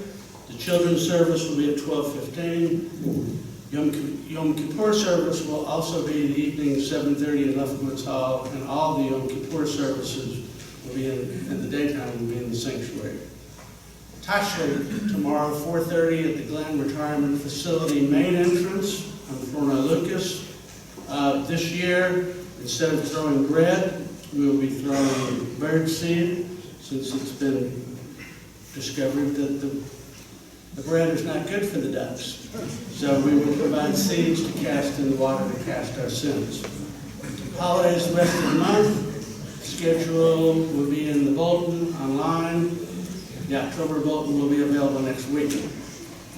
The children's service will be at 12:15. Yom Kippur service will also be in the evening, 7:30 in Lefkowitz Hall, and all the Yom Kippur services will be in the daytime will be in the sanctuary. Tashley tomorrow, 4:30 at the Glen Retirement Facility main entrance on Florna Lucas. This year, instead of throwing bread, we will be throwing bird seed, since it's been discovered that the bread is not good for the ducks. So we will provide seeds to cast in the water to cast our sins. Holidays the rest of the month. Schedule will be in the bulletin online. The October bulletin will be available next week.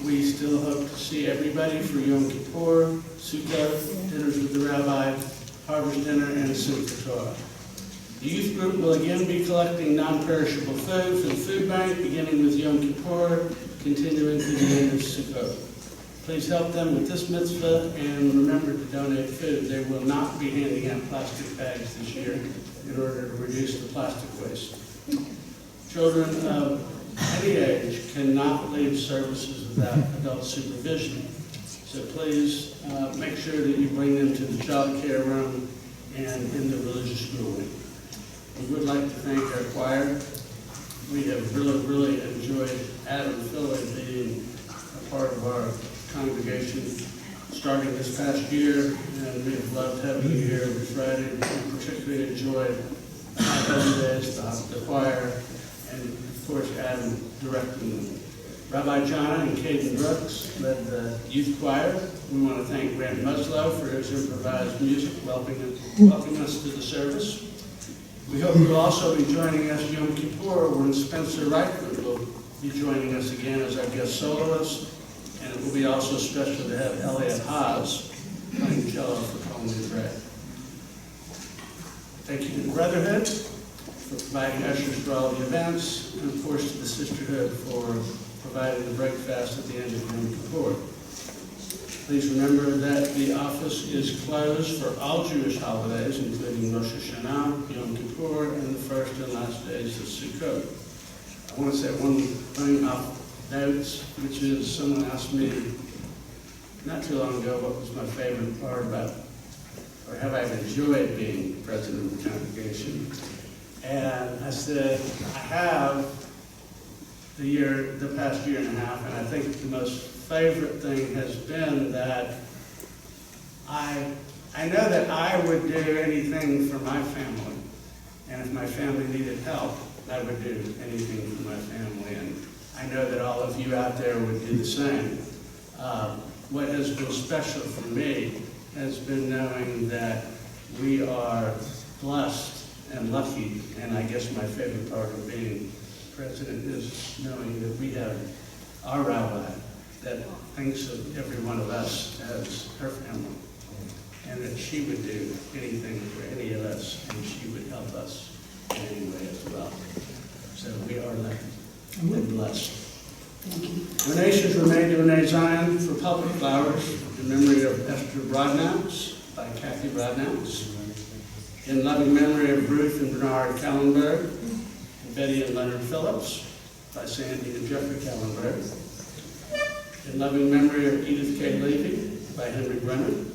We still hope to see everybody for Yom Kippur, Sukkot, dinners with the rabbi, harvest dinner, and Simchat Torah. The youth group will again be collecting non-perishable food for the food bank, beginning with Yom Kippur. continuing to the end of Sukkot. Please help them with this mitzvah and remember to donate food. They will not be handing out plastic bags this year in order to reduce the plastic waste. Children of any age cannot leave services without adult supervision. So please make sure that you bring them to the child care room and in the religious schooling. We would like to thank our choir. We have really enjoyed Adam Philley being a part of our congregation starting this past year, and we have loved having you here every Friday. We particularly enjoyed the High Days, the choir, and of course Adam directing them. Rabbi Jana and Caden Brooks led the youth choir. We want to thank Grant Muslow for his improvised music, welcoming us to the service. We hope you'll also be joining us Yom Kippur when Spencer Reichman will be joining us again as our guest soloist. And it will be also special to have Elliot Haas playing cello for Coleman Gray. Thank you to the Brotherhood for providing ushers for all the events, and of course to the Sisterhood for providing the breakfast at the end of Yom Kippur. Please remember that the office is closed for all Jewish holidays, including Rosh HaShanah, Yom Kippur, and the first and last days of Sukkot. I want to say one thing off notes, which is someone asked me not too long ago what was my favorite part about, or have I enjoyed being president of the congregation. And I said, I have the past year and a half, and I think the most favorite thing has been that I know that I would do anything for my family, and if my family needed help, I would do anything for my family, and I know that all of you out there would do the same. What has been special for me has been knowing that we are blessed and lucky, and I guess my favorite part of being president is knowing that we have our rabbi that thinks of every one of us as her family, and that she would do anything for any of us, and she would help us in any way as well. So we are lucky and blessed. Thank you. Donations were made to B'nai Zion for public flowers in memory of Esther Brodnax by Kathy Brodnax, in loving memory of Ruth and Bernard Kallenberg, and Betty and Leonard Phillips by Sandy and Jeffrey Kallenberg, in loving memory of Edith K. Levy by Henry Brennan,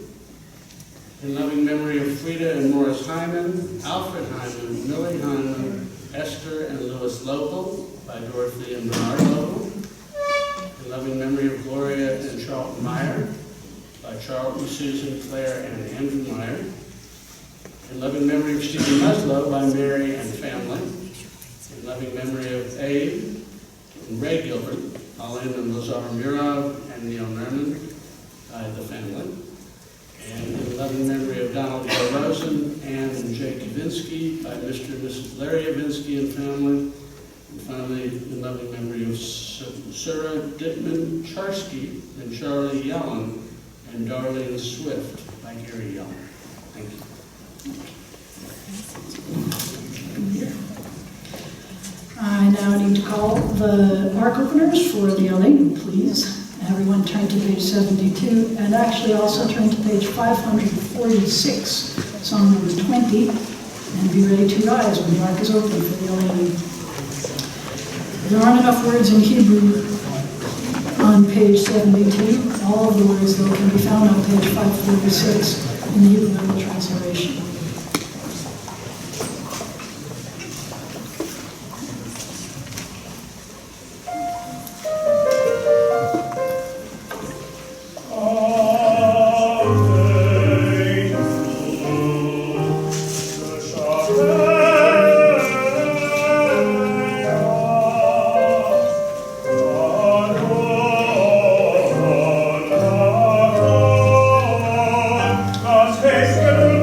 in loving memory of Frida and Morris Hyman, Alfred Hyman, Millie Hyman, Esther and Louis Lopel by Dorothy and Bernard Lopel, in loving memory of Gloria and Charlton Meyer by Charlton, Susan, Claire, and Andrew Meyer, in loving memory of Stephen Muslow by Mary and family, in loving memory of Abe and Ray Gilbert, Pauline and Lazar Murov, and Neil Nerman by the family, and in loving memory of Donald L. Rosen, Ann and Jake Yavinsky by Mr. and Mrs. Larry Yavinsky and family, and finally in loving memory of Sarah Dittman Charsky and Charlie Yellen and Darlene Swift by Gary Yellen. Thank you. I now need to call the ark openers for the Alleluia, please. Everyone turn to page 72, and actually also turn to page 546, song number 20, and be ready to rise when the ark is open for the Alleluia. There aren't enough words in Hebrew on page 72. All of the words, though, can be found on page 546 in the Hebrew Bible translation. Take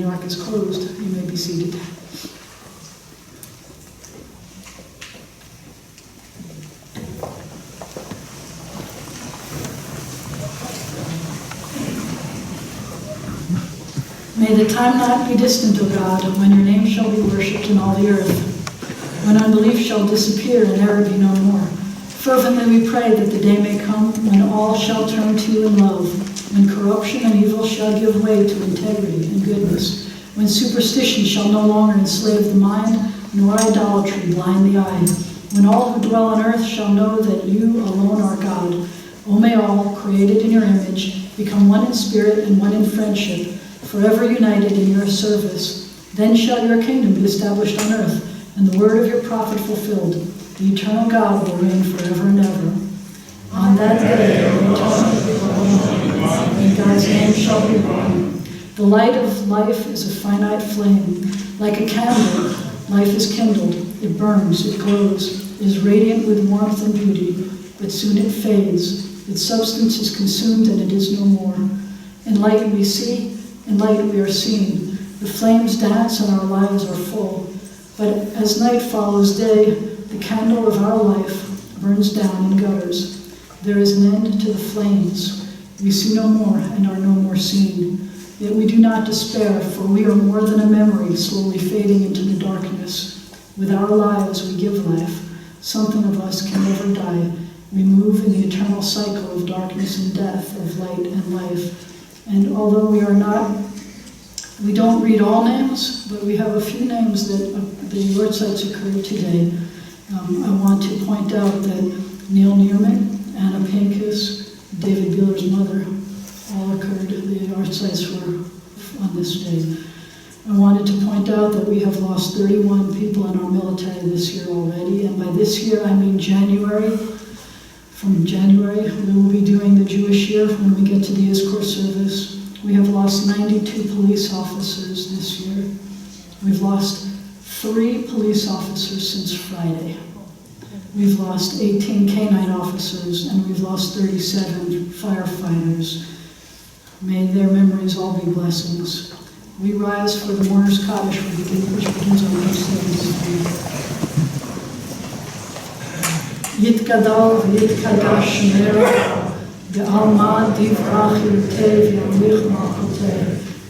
the ark is closed, you may be seated. May the time not be distant, O God, when your name shall be worshipped in all the earth, when unbelief shall disappear and error be no more. Fervently we pray that the day may come when all shall turn to you in love, when corruption and evil shall give way to integrity and goodness, when superstition shall no longer enslave the mind, nor idolatry blind the eye, when all who dwell on earth shall know that you alone are God. O may all, created in your image, become one in spirit and one in friendship, forever united in your service. Then shall your kingdom be established on earth, and the word of your prophet fulfilled. The eternal God will reign forever and ever. On that day, and God's name shall be one. The light of life is a finite flame. Like a candle, life is kindled. It burns, it glows, it is radiant with warmth and beauty, but soon it fades. Its substance is consumed and it is no more. In light we see, in light we are seen. The flames dance and our lives are full. But as night follows day, the candle of our life burns down in gutters. There is an end to the flames. We see no more and are no more seen. Yet we do not despair, for we are more than a memory slowly fading into the darkness. With our lives we give life. Something of us can never die. We move in the eternal cycle of darkness and death, of light and life. And although we don't read all names, but we have a few names that the Lord sites occurred today. I want to point out that Neil Neerman, Anna Pincus, David Beeler's mother, all occurred. The art sites were on this day. I wanted to point out that we have lost 31 people in our military this year already, and by this year I mean January. From January, we will be doing the Jewish year when we get to the Yizkor service. We have lost 92 police officers this year. We've lost 3 police officers since Friday. We've lost 18 canine officers, and we've lost 37 firefighters. May their memories all be blessings. We rise for the mourner's Kaddish, which begins on page 73. Yitkadal v'yitkadash shemera, v'alma divrach yirtei v'yamlich malchutei,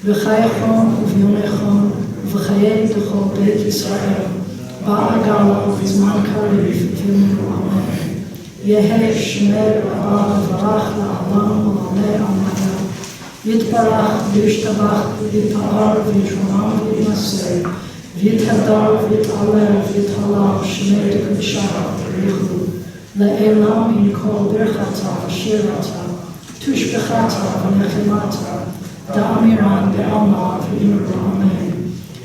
v'chayachon v'yomechon, v'chayei d'chol beit Yisrael, ba'agala v'zman kariv v'yimru amen. Yehei shemer v'al v'rach la'alam v'alei amaya, yitbarach v'yishtabach v'yitpa'ar v'yitronam v'yimaseh, v'yitkadal v'yit'aleh v'yit'halal shemer d'kudshah v'yichlu. Le'elam in kol birchata v'shirata, tushbechata v'nechemata, da'amiran be'alma v'imru amen.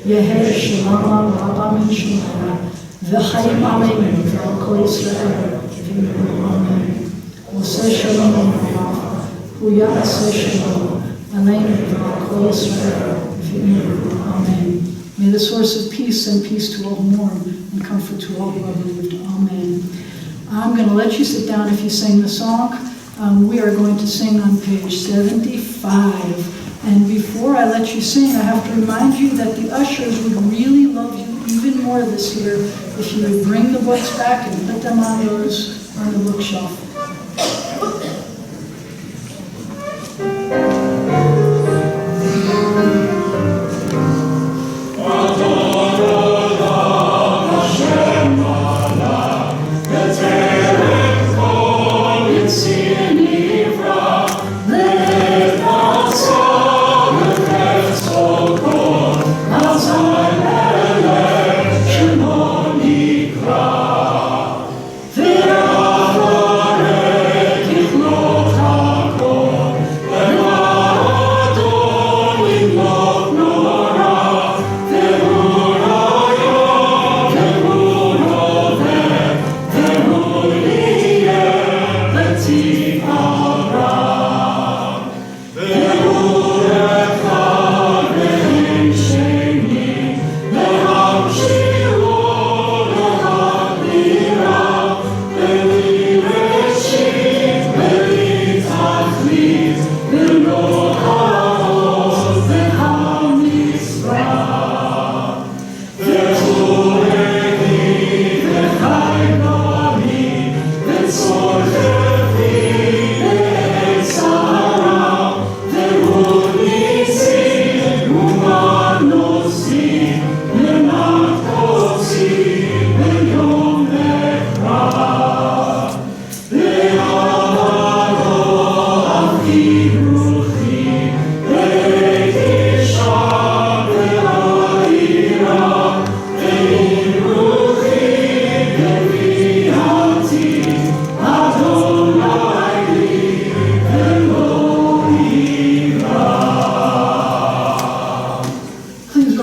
Yehei shalama v'abba min shemaya, v'chayim aleinu v'al kol Yisrael v'imru amen. Oseh shalom v'yafa, hu ya'aseh shalom, aleinu v'al kol Yisrael v'imru amen. May the source of peace send peace to all who mourn and comfort to all who are bereaved. Amen. I'm going to let you sit down if you sing the song. We are going to sing on page 75. And before I let you sing, I have to remind you that the ushers would really love you even more this year if you would bring the books back and put them on the bookshelf. V'yavor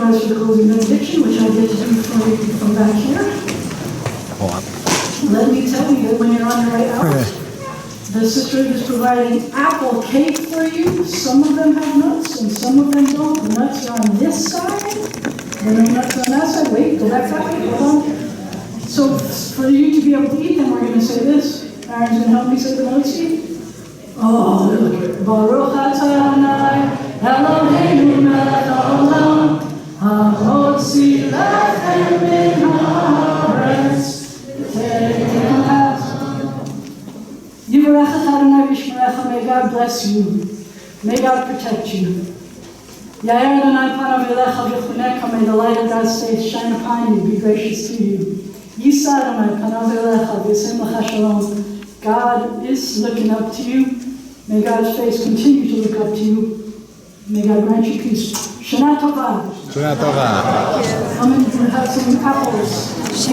rise for the closing benediction, which I get to do for you from back here. Let me tell you that when you're on your way out, the sister is providing apple cake for you. Some of them have nuts and some of them don't. The nuts are on this side, and the nuts are on that side. Wait, go back that way, hold on. So for you to be able to eat them, we're going to say this. Aaron's going to help me say the notes here. Oh, look. Baruch atah Adonai, Eloheinu melech haolam, hamotzi lechem min haaretz. Yivarech Adonai v'yishmerecha, may God bless you. May God protect you. Yair Adonai panav elecha v'chunecha, may the light of God's face shine upon you, be gracious to you. Yisa Adonai panav elecha v'yasem lecha shalom. God is looking up to you. May God's face continue to look up to you. May God grant you peace. Shana Tova. Shana Tova. Come in and have some apples.